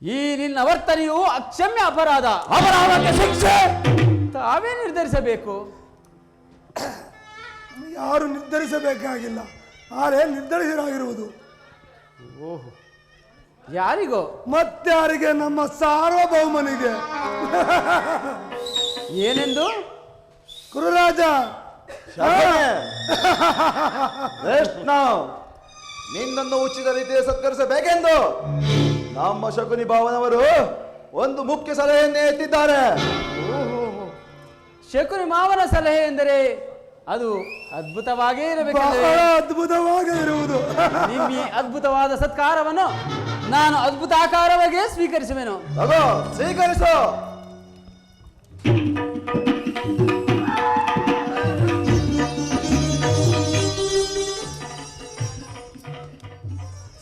ಈ ನಿನ್ನ ವರ್ತನೆಯು ಅಕ್ಷಮ್ಯ ಅಪರಾಧ. ಅಪರಾಧಕ್ಕೆ ಶಿಕ್ಷೆ ತಾವೇ ನಿರ್ಧರಿಸಬೇಕು. ಯಾರು ನಿರ್ಧರಿಸಬೇಕಾಗಿಲ್ಲ, ಆದರೆ ನಿರ್ಧರಿಸಲಾಗಿರುವುದು. ಓಹೋ, ಯಾರಿಗೋ? ಮತ್ತಾರಿಗೆ? ನಮ್ಮ ಸಾರ್ವಭೌಮನಿಗೆ. ಏನೆಂದು? ಕುರುರಾಜ ನಿನ್ನನ್ನು ಉಚಿತ ರೀತಿಯಲ್ಲಿ ಸತ್ಕರಿಸಬೇಕೆಂದು ನಮ್ಮ ಶಕುನಿ ಭಾವನವರು ಒಂದು ಮುಖ್ಯ ಸಲಹೆಯನ್ನೇ ಎತ್ತಿದ್ದಾರೆ. ಶಕುನಿ ಮಾವನ ಸಲಹೆ ಎಂದರೆ ಅದು ಅದ್ಭುತವಾಗೇ ಇರಬೇಕೆಂದರೆ ಬಹಳ ಅದ್ಭುತವಾಗಿ ಇರುವುದು. ನಿಮ್ಮ ಈ ಅದ್ಭುತವಾದ ಸತ್ಕಾರವನ್ನು ನಾನು ಅದ್ಭುತ ಆಕಾರವಾಗಿ ಸ್ವೀಕರಿಸುವೆನು. ತಗೋ, ಸ್ವೀಕರಿಸು.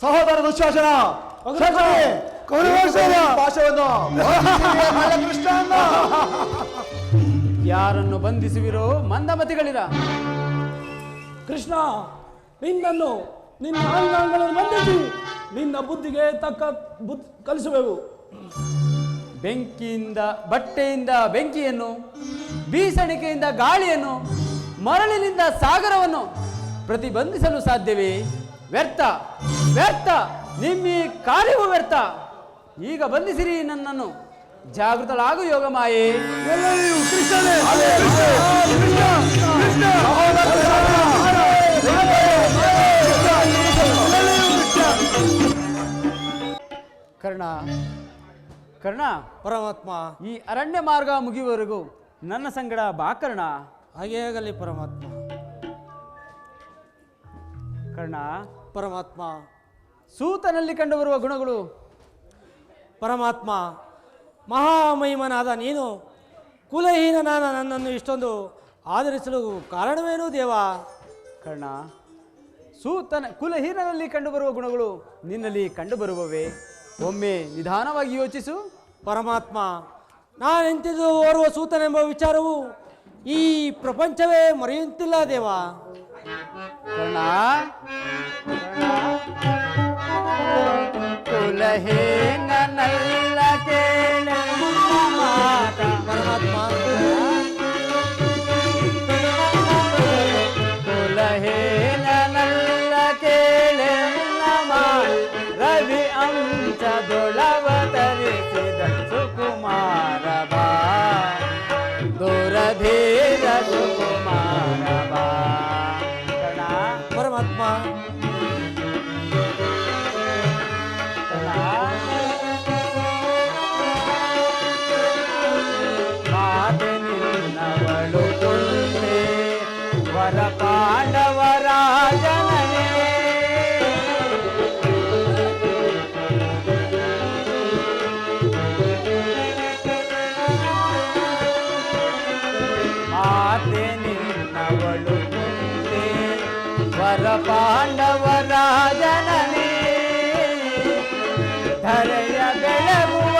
ಸಹೋದರ ದುಶ್ಯಾಸನ, ಭಾಷೆಯನ್ನು ಯಾರನ್ನು ಬಂಧಿಸುವಿರೋ ಮಂದಮತಿಗಳಿರ? ಕೃಷ್ಣ, ನಿನ್ನನ್ನು ನಿನ್ನ ಅಂಗಾಂಗಗಳನ್ನು ಬಂಧಿಸಿ ನಿನ್ನ ಬುದ್ಧಿಗೆ ತಕ್ಕ ಕಲಿಸುವೆವು. ಬೆಂಕಿಯಿಂದ ಬಟ್ಟೆಯಿಂದ ಬೆಂಕಿಯನ್ನು, ಬೀಸಣಿಕೆಯಿಂದ ಗಾಳಿಯನ್ನು, ಮರಳಿನಿಂದ ಸಾಗರವನ್ನು ಪ್ರತಿಬಂಧಿಸಲು ಸಾಧ್ಯವೇ? ವ್ಯರ್ಥ ವ್ಯರ್ಥ, ನಿಮ್ಮಿ ಕಾರ್ಯವೂ ವ್ಯರ್ಥ. ಈಗ ಬಂಧಿಸಿರಿ ನನ್ನನ್ನು. ಜಾಗೃತಳಾಗು ಯೋಗ ಮಾಯೆ. ಕರ್ಣ ಕರ್ಣ, ಪರಮಾತ್ಮ, ಈ ಅರಣ್ಯ ಮಾರ್ಗ ಮುಗಿಯುವವರೆಗೂ ನನ್ನ ಸಂಗಡ ಬಾ ಕರ್ಣ. ಹಾಗೇ ಆಗಲಿ ಪರಮಾತ್ಮ. ಕರ್ಣ, ಪರಮಾತ್ಮ, ಸೂತನಲ್ಲಿ ಕಂಡುಬರುವ ಗುಣಗಳು. ಪರಮಾತ್ಮ, ಮಹಾಮಹಿಮನಾದ ನೀನು ಕುಲಹೀನನಾದ ನನ್ನನ್ನು ಇಷ್ಟೊಂದು ಆಧರಿಸಲು ಕಾರಣವೇನು ದೇವ? ಕರ್ಣ, ಕುಲಹೀನನಲ್ಲಿ ಕಂಡುಬರುವ ಗುಣಗಳು ನಿನ್ನಲ್ಲಿ ಕಂಡುಬರುವವೇ? ಒಮ್ಮೆ ನಿಧಾನವಾಗಿ ಯೋಚಿಸು. ಪರಮಾತ್ಮ, ನಾನೆಂತಿದ್ದು ಓರ್ವ ಸೂತನೆಂಬ ವಿಚಾರವು ಈ ಪ್ರಪಂಚವೇ ಮರೆಯುತ್ತಿಲ್ಲ ದೇವ. ಕರ್ಣ, ಕುಲಹೀನನಲ್ಲ ಕೇಳ ಮಾತ. ಪರಮಾತ್ಮ, ಕುಲಹೀನನಲ್ಲ ಕೇಳ ರವಿ ಅಂಶದೊಳವತರಿಸಿದ ಸುಕುಮಾರ ಬಾ, ದೂರಧೀರ ಸುಕುಮಾರ ಬಾ. ಕರ್ಣ, ಪರಮಾತ್ಮ, ಮಾತೆ ನಿನ್ನವಳು ಕುಂದೆ ವರ ಪಾಂಡವರಾಜನೇ. ಮಾತೆ ನಿನ್ನವಳು ಕುಂದೆ ವರ ಪಾಂಡವರಾಜನೇ. ಧರೆಯ ಬೆಳಗುವ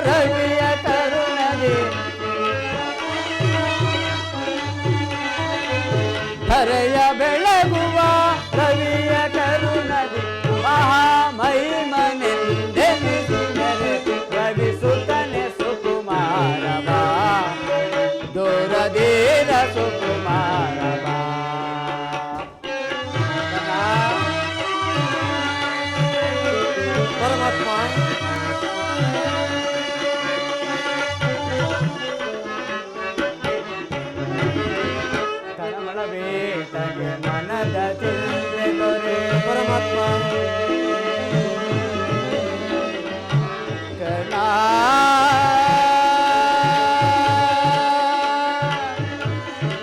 ರವಿಯ ಕರುಣದೆ, ಧರೆಯ ಬೆಳಗುವ ರವಿಯ ಕರುಣದೆ, ಮಹಾಮಹಿಮನೆಂದೆನಿಸಿದರೆ ರವಿ ಸುತನೆ ಸುಕುಮಾರ ಬಾ, ದೂರಧೀರ ಸುಕುಮಾರ ಬಾ. ಪರಮಾತ್ಮ, ತಳಮಳವೇತಗೆ ಮನದ ಚಿಂತೆ ದೊರೆ. ಪರಮಾತ್ಮ, ಕರ್ಣ,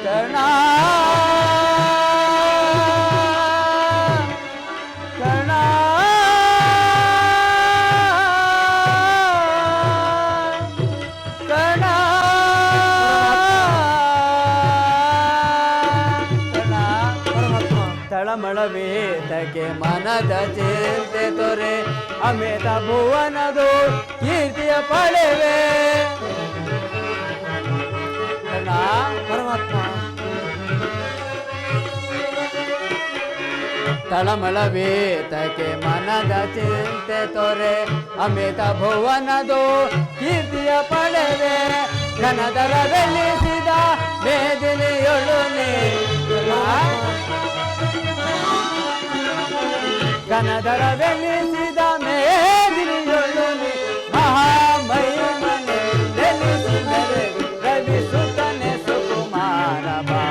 ಕರ್ಣ, ಕರ್ಣ, ಕರ್ಣ, ತಳಮಳವೇತಕ್ಕೆ ಮನದ ಚಿಂತೆ ತೊರೆ, ಅಮಿತ ಭುವನದು ಕೀರ್ತಿಯ ಪಡೆವೆ. ಪರಮಾತ್ಮ, ತಳಮಳವೇತಕ್ಕೆ ಮನದ ಚಿಂತೆ ತೊರೆ ಅಮಿತ ಭುವನದು ಕೀರ್ತಿಯ ಪಡೆವೆ ಘನದರ ಬೆಲ್ಲಿಸಿದ ಮೇದಿನಿಯೊಳು ನೀ ಘನದರ ಬೆಲ್ಲಿಸಿದ ಮೇದಿನಿಯೊಳು ನೀ ಮಹಾಮಹಿಮನೆ ನೆಲೆಸಿದರೆ ರವಿಸುತ್ತನೆ ಸುಕುಮಾರ ಬಾ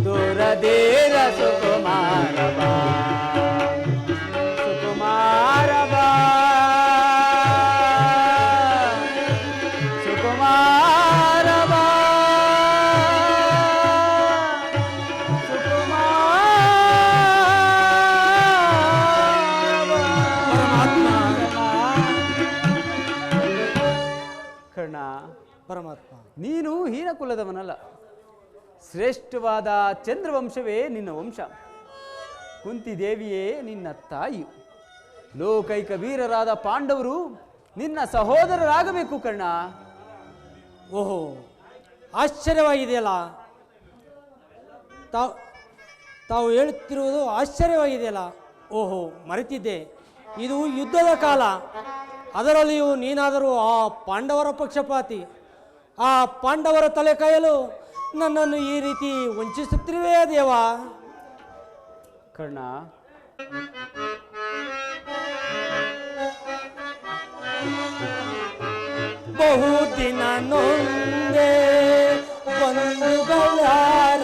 ದೂರದೇರ ಸುಕುಮಾರ ಬಾ ಸುಕುಮಾರ ಬಾ ಸುಕುಮಾರ ಬಾ ಕರ್ಣ, ಪರಮಾತ್ಮ, ನೀನು ಹೀನ ಕುಲದವನಲ್ಲ. ಶ್ರೇಷ್ಠವಾದ ಚಂದ್ರವಂಶವೇ ನಿನ್ನ ವಂಶ. ಕುಂತಿದೇವಿಯೇ ನಿನ್ನ ತಾಯಿ. ಲೋಕೈಕ ವೀರರಾದ ಪಾಂಡವರು ನಿನ್ನ ಸಹೋದರರಾಗಬೇಕು ಕರ್ಣ. ಓಹೋ, ಆಶ್ಚರ್ಯವಾಗಿದೆಯಲ್ಲ. ತಾವು ಹೇಳುತ್ತಿರುವುದು ಆಶ್ಚರ್ಯವಾಗಿದೆಯಲ್ಲ. ಓಹೋ, ಮರೆತಿದ್ದೆ. ಇದು ಯುದ್ಧದ ಕಾಲ. ಅದರಲ್ಲಿಯೂ ನೀನಾದರೂ ಆ ಪಾಂಡವರ ಪಕ್ಷಪಾತಿ. ಆ ಪಾಂಡವರ ತಲೆ ಕಾಯಲು ನನ್ನನ್ನು ಈ ರೀತಿ ವಂಚಿಸುತ್ತಿರುವೆಯಾ ದೇವ? ಕರ್ಣ, ಬಹುದಿನ ನೊಂದೆ ಬಂಧುಗಳಾರೆಂದು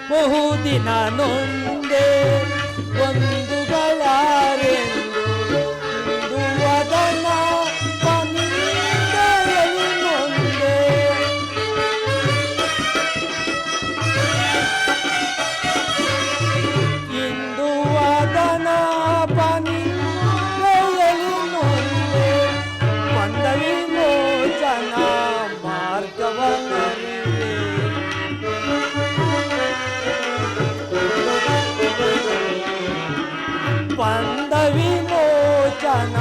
ಬಹುದಿನ ನೊಂದೆ ಬಂಧುಗಳಾರೆಂದು ಇಂದು ವದನ ಪನಿಂದೆಯಲ್ಲಿ ನೊಂದೆ ಇಂದು ವದನ ಪನಿಂದೆಯಲ್ಲಿ ನೊಂದೆ ಮಂದ ವಿಮೋಚನ ಮಾರ್ಗವನ್ನರಿವೆ ಪಂದ ವಿಮೋಚನ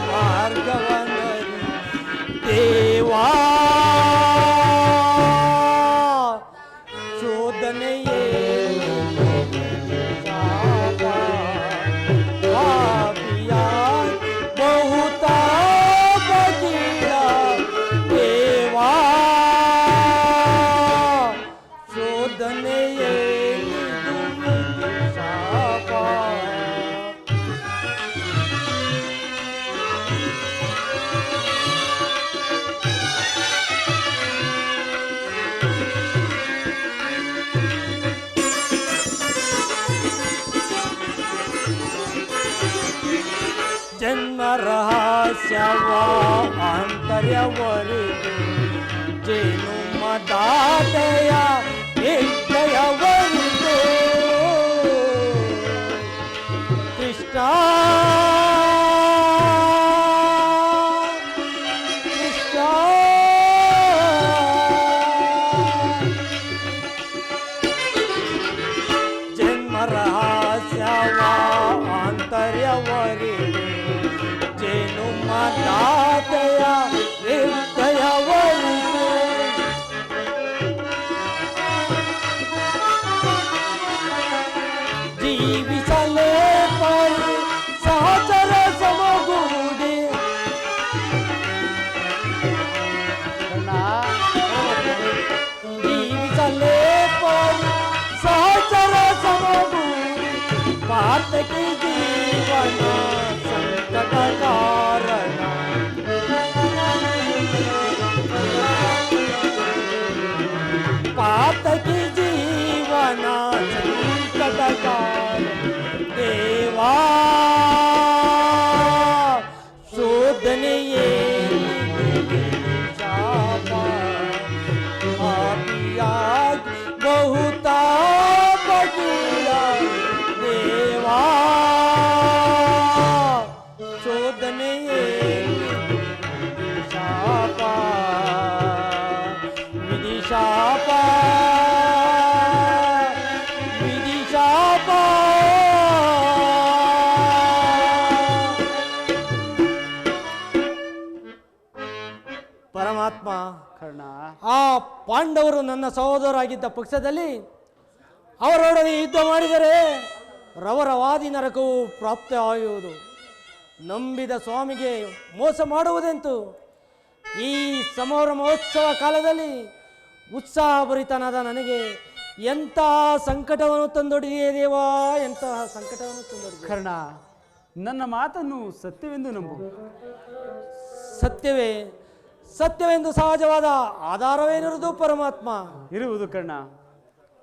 ಮಾರ್ಗವನ್ನರಿ ದೇವಾ ಶೋಧನೆಯೇ ಬಹುತಾಪಗೀಡ ದೇವಾ ಶೋಧನೆಯೇ ಶಾಪ ಜನ್ಮ ರಹಸ್ಯವ ಆಂತರ್ಯವರಿದು ಜೇನು ಮದಾತೆಯ ನಿಶ್ಚಯವರಿದು ಕೃಷ್ಣ ಕೃಷ್ಣ ಜನ್ಮ ರಹಸ್ಯವ ಆಂತರ್ಯವರಿದು ಜೇನು ಮಾತೆಯ ಹೃದಯವರಿದು ಜೀವಿಸಲೇ ಪರಿ ಸಹಚರ ಸಮಗೂಡಿ ಜೀವಿಸಲೇ ಪರಿ ಸಹಚರ ಸಮಗೂಡಿ ಪಾತಕಿ ಜೀವನ ಸಂಕಟ ಕಾರಣ ಪಾತಕಿ ಜೀವನ ಸಂಕಟ ಕಾರಣ ದೇವಾ ಶೋಧನೆಯೇ ಶಾಪ ಪಾಪಿಯಾಗಿ 啊 ಬಹುತಾಪಗೀಡ ದೇವಾ 啊 ಶೋಧನೆಯೇ ಶಾಪ ಪಾಪಿಯಾಗಿ ಬಹುತಾಪಗೀಡ ದೇವಾ 啊 ಶೋಧನೆಯೇ ಶಾಪ ಪಾಪಿಯಾಗಿ ಬಹುತಾಪಗೀಡ ದೇವಾ 啊 ಶೋಧನೆಯೇ ಶಾಪ ಪಾಪಿಯಾಗಿ ಬಹುತಾಪಗೀಡ ದೇವಾ 啊 ಶೋಧನೆಯೇ ಪರಮಾತ್ಮ, ಕರ್ಣ, ಆ ಪಾಂಡವರು ನನ್ನ ಸಹೋದರರಾಗಿದ್ದ ಪಕ್ಷದಲ್ಲಿ ಅವರೊಡನೆ ಯುದ್ಧ ಮಾಡಿದರೆ ರವರವಾದಿ ನರಕವು ಪ್ರಾಪ್ತವಾಗುವುದು. ನಂಬಿದ ಸ್ವಾಮಿಗೆ ಮೋಸ ಮಾಡುವುದೆಂತು? ಈ ಸಮರ ಮಹೋತ್ಸವ ಕಾಲದಲ್ಲಿ ಉತ್ಸಾಹಭರಿತನಾದ ನನಗೆ ಎಂತಹ ಸಂಕಟವನ್ನು ತಂದೊಡ್ಡಿದೆಯೇ ದೇವಾ, ಎಂತಹ ಸಂಕಟವನ್ನು ತಂದೊಡ್ಡಿದೆ. ಕರ್ಣ, ನನ್ನ ಮಾತನ್ನು ಸತ್ಯವೆಂದು ನಂಬು. ಸತ್ಯವೇ? ಸತ್ಯವೆಂದು ಸಹಜವಾದ ಆಧಾರವೇನಿರುವುದು ಪರಮಾತ್ಮ? ಇರುವುದು ಕರ್ಣ.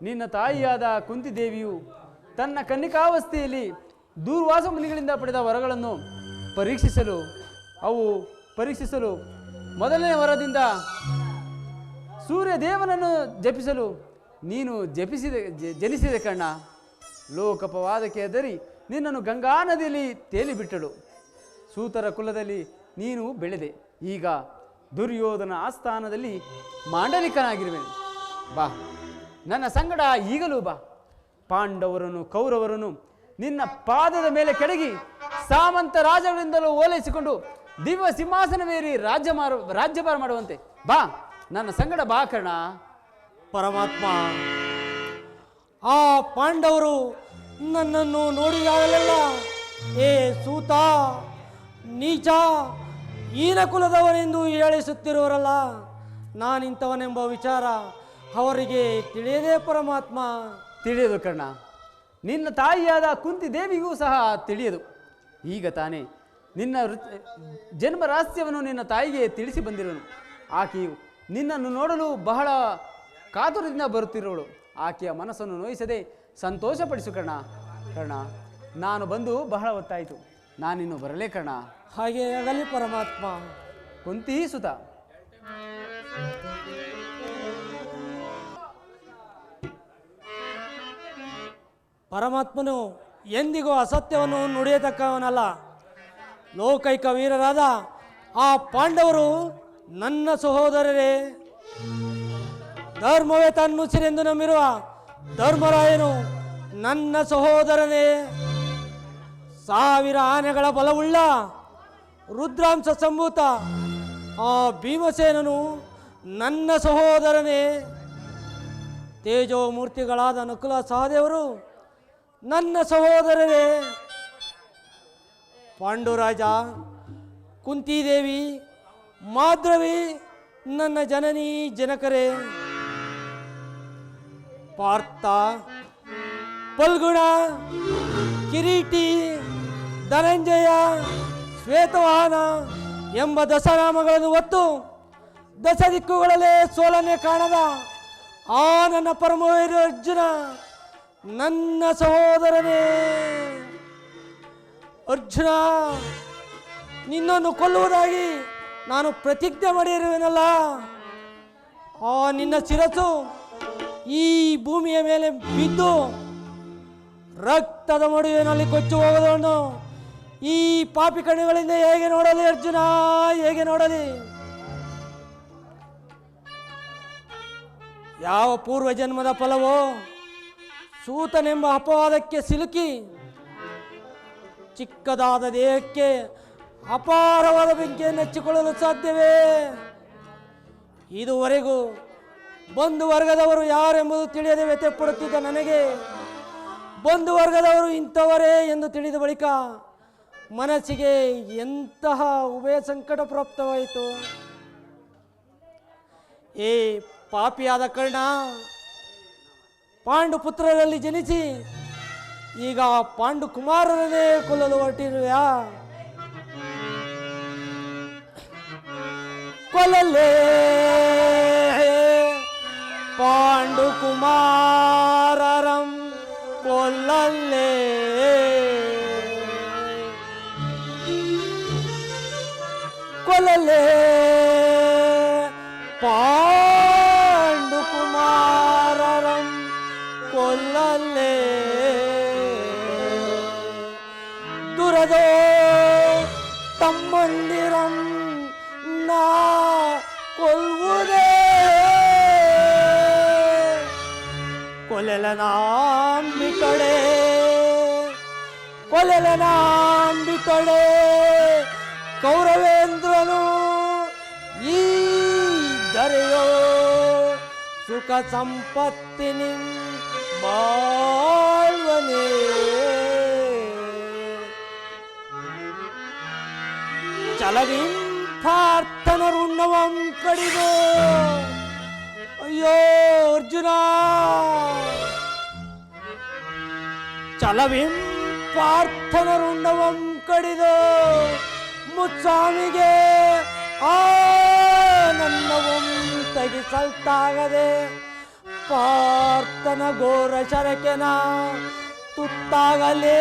ನಿನ್ನ ತಾಯಿಯಾದ ಕುಂತಿದೇವಿಯು ತನ್ನ ಕನ್ನಿಕಾವಸ್ಥೆಯಲ್ಲಿ ದೂರ್ವಾಸ ಮುನಿಗಳಿಂದ ಪಡೆದ ವರಗಳನ್ನು ಪರೀಕ್ಷಿಸಲು ಮೊದಲನೇ ವರದಿಂದ ಸೂರ್ಯ ದೇವನನ್ನು ಜಪಿಸಲು ನೀನು ಜನಿಸಿದೆ ಕರ್ಣ. ಲೋಕಪವಾದಕ್ಕೆ ಹೆದರಿ ನಿನ್ನನ್ನು ಗಂಗಾ ನದಿಯಲ್ಲಿ ತೇಲಿಬಿಟ್ಟಳು. ಸೂತರ ಕುಲದಲ್ಲಿ ನೀನು ಬೆಳೆದೆ. ಈಗ ದುರ್ಯೋಧನ ಆಸ್ಥಾನದಲ್ಲಿ ಮಾಂಡಲಿಕನಾಗಿರುವೆನು. ಬಾ, ನನ್ನ ಸಂಗಡ ಈಗಲೂ ಬಾ. ಪಾಂಡವರನ್ನು ಕೌರವರನ್ನು ನಿನ್ನ ಪಾದದ ಮೇಲೆ ಕೆಡಗಿ ಸಾಮಂತ ರಾಜಗಳಿಂದಲೂ ಓಲೈಸಿಕೊಂಡು ದಿವ್ಯ ಸಿಂಹಾಸನವೇರಿ ರಾಜ್ಯಭಾರ ಮಾಡುವಂತೆ ಬಾ, ನನ್ನ ಸಂಗಡ ಬಾ ಕರ್ಣ. ಪರಮಾತ್ಮ, ಆ ಪಾಂಡವರು ನನ್ನನ್ನು ನೋಡಿದಾಗಲೆಲ್ಲ ಏ ಸೂತ, ನೀಚ, ಈನ ಕುಲದವನೆಂದು ಹೇಳಿಸುತ್ತಿರುವರಲ್ಲ, ನಾನಿಂಥವನೆಂಬ ವಿಚಾರ ಅವರಿಗೆ ತಿಳಿಯದೇ ಪರಮಾತ್ಮ. ತಿಳಿಯದು ಕರ್ಣ. ನಿನ್ನ ತಾಯಿಯಾದ ಕುಂತಿ ದೇವಿಗೂ ಸಹ ತಿಳಿಯದು. ಈಗ ತಾನೇ ನಿನ್ನ ಜನ್ಮ ರಹಸ್ಯವನ್ನು ನಿನ್ನ ತಾಯಿಗೆ ತಿಳಿಸಿ ಬಂದಿರುವನು. ಆಕೆಯು ನಿನ್ನನ್ನು ನೋಡಲು ಬಹಳ ಕಾತುರದಿಂದ ಬರುತ್ತಿರುವಳು. ಆಕೆಯ ಮನಸ್ಸನ್ನು ನೋಯಿಸದೆ ಸಂತೋಷಪಡಿಸು ಕರ್ಣ. ಕರ್ಣ, ನಾನು ಬಂದು ಬಹಳ ಹೊತ್ತಾಯಿತು, ನಾನಿನ್ನು ಬರಲೇ ಕರ್ಣ. ಹಾಗೆ ಆಗಲಿ ಪರಮಾತ್ಮ. ಕುಂತಿ ಸುತ. ಪರಮಾತ್ಮನು ಎಂದಿಗೂ ಅಸತ್ಯವನ್ನು ನುಡಿಯತಕ್ಕವನಲ್ಲ. ಲೋಕೈಕ ವೀರರಾದ ಆ ಪಾಂಡವರು ನನ್ನ ಸಹೋದರರೇ. ಧರ್ಮವೇ ತನ್ನುಸಿರೆಂದು ನಂಬಿರುವ ಧರ್ಮರಾಯನು ನನ್ನ ಸಹೋದರನೇ. 1000 ಆನೆಗಳ ಬಲವುಳ್ಳ ರುದ್ರಾಂಶ ಸಂಭೂತ ಆ ಭೀಮಸೇನನು ನನ್ನ ಸಹೋದರನೇ. ತೇಜೋಮೂರ್ತಿಗಳಾದ ನಕುಲ ಸಹದೇವರು ನನ್ನ ಸಹೋದರರೇ. ಪಾಂಡುರಾಜ, ಕುಂತಿದೇವಿ, ಮಾದ್ರವಿ ನನ್ನ ಜನನಿ ಜನಕರೇ. ಪಾರ್ಥ, ಫಲ್ಗುಣ, ಕಿರೀಟಿ, ಧನಂಜಯ, ಶ್ವೇತವಾಹನ ಎಂಬ ದಶನಾಮಗಳನ್ನು ಹೊತ್ತು ದಶ ದಿಕ್ಕುಗಳಲ್ಲೇ ಸೋಲನೆ ಕಾಣದ ಆ ನನ್ನ ಪರಮವೀರ ಅರ್ಜುನ ನನ್ನ ಸಹೋದರನೇ. ಅರ್ಜುನ, ನಿನ್ನನ್ನು ಕೊಲ್ಲುವುದಾಗಿ ನಾನು ಪ್ರತಿಜ್ಞೆ ಮಾಡಿರುವೆನಲ್ಲ, ಆ ನಿನ್ನ ಶಿರಸ್ಸು ಈ ಭೂಮಿಯ ಮೇಲೆ ಬಿದ್ದು ರಕ್ತದ ಮಡುವಿನಲ್ಲಿ ಕೊಚ್ಚಿ ಹೋಗುವುದನ್ನು ಈ ಪಾಪಿ ಕಣ್ಣುಗಳಿಂದ ಹೇಗೆ ನೋಡಲಿ ಅರ್ಜುನ, ಹೇಗೆ ನೋಡಲಿ? ಯಾವ ಪೂರ್ವ ಜನ್ಮದ ಫಲವೋ ಸೂತನೆಂಬ ಅಪವಾದಕ್ಕೆ ಸಿಲುಕಿ ಚಿಕ್ಕದಾದ ದೇಹಕ್ಕೆ ಅಪಾರವಾದ ಬೆಂಕಿಯನ್ನು ಹಚ್ಚಿಕೊಳ್ಳಲು ಸಾಧ್ಯವೇ? ಇದುವರೆಗೂ ಬಂಧು ವರ್ಗದವರು ಯಾರೆಂಬುದು ತಿಳಿಯದೆ ವ್ಯಥೆ ಪಡುತ್ತಿದ್ದ ನನಗೆ ಬಂಧು ವರ್ಗದವರು ಇಂಥವರೇ ಎಂದು ತಿಳಿದ ಬಳಿಕ ಮನಸ್ಸಿಗೆ ಎಂತಹ ಉಭಯ ಸಂಕಟ ಪ್ರಾಪ್ತವಾಯಿತು. ಏ ಪಾಪಿಯಾದ ಕರ್ಣ, ಪಾಂಡು ಪುತ್ರರಲ್ಲಿ ಜನಿಸಿ ಈಗ ಪಾಂಡು ಕುಮಾರರನ್ನೇ ಕೊಲ್ಲಲು ಹೊರಟಿರುವೆಯಾ? ಕೊಲ್ಲಲೇ ಪಾಂಡು ಕುಮಾರರಂ ಕೊಲ್ಲಲೇ. ಕೊಲ್ಲಲೇ ಪಾಂಡು ಕುಮಾರರಂ ಕೊಲ್ಲಲೇ. ದುರದೋ ತಮ್ಮಂದಿರಂ ನಾ ಕೊಲ್ಲುವುದೇ. ಕೊಲೆಲನಾಂಬಿಕಡೆ ಕೊಲೆಲನಾಂಬಿಕಡೆ ಕೌರವೇಂದ್ರನು ಈ ಸುಖ ಸಂಪತ್ತಿನಿಂ ಬಾಳ್ವನೇ ಚಲವಿಂ ಪ್ರಾರ್ಥನರುಣ್ಣವಂ ಕಡಿದು ಅಯ್ಯೋ ಅರ್ಜುನ ಚಲವಿಂ ಪ್ರಾರ್ಥನರುಣ್ಣವಂ ಕಡಿದು ಮುತ್ಸ್ವಾಮಿಗೆ ಆನಂದವಂ ತೆಗಿಸಲ್ತಾಗದೆ ಪಾರ್ಥನ ಘೋರ ಶರಕೆನ ತುತ್ತಾಗಲೇ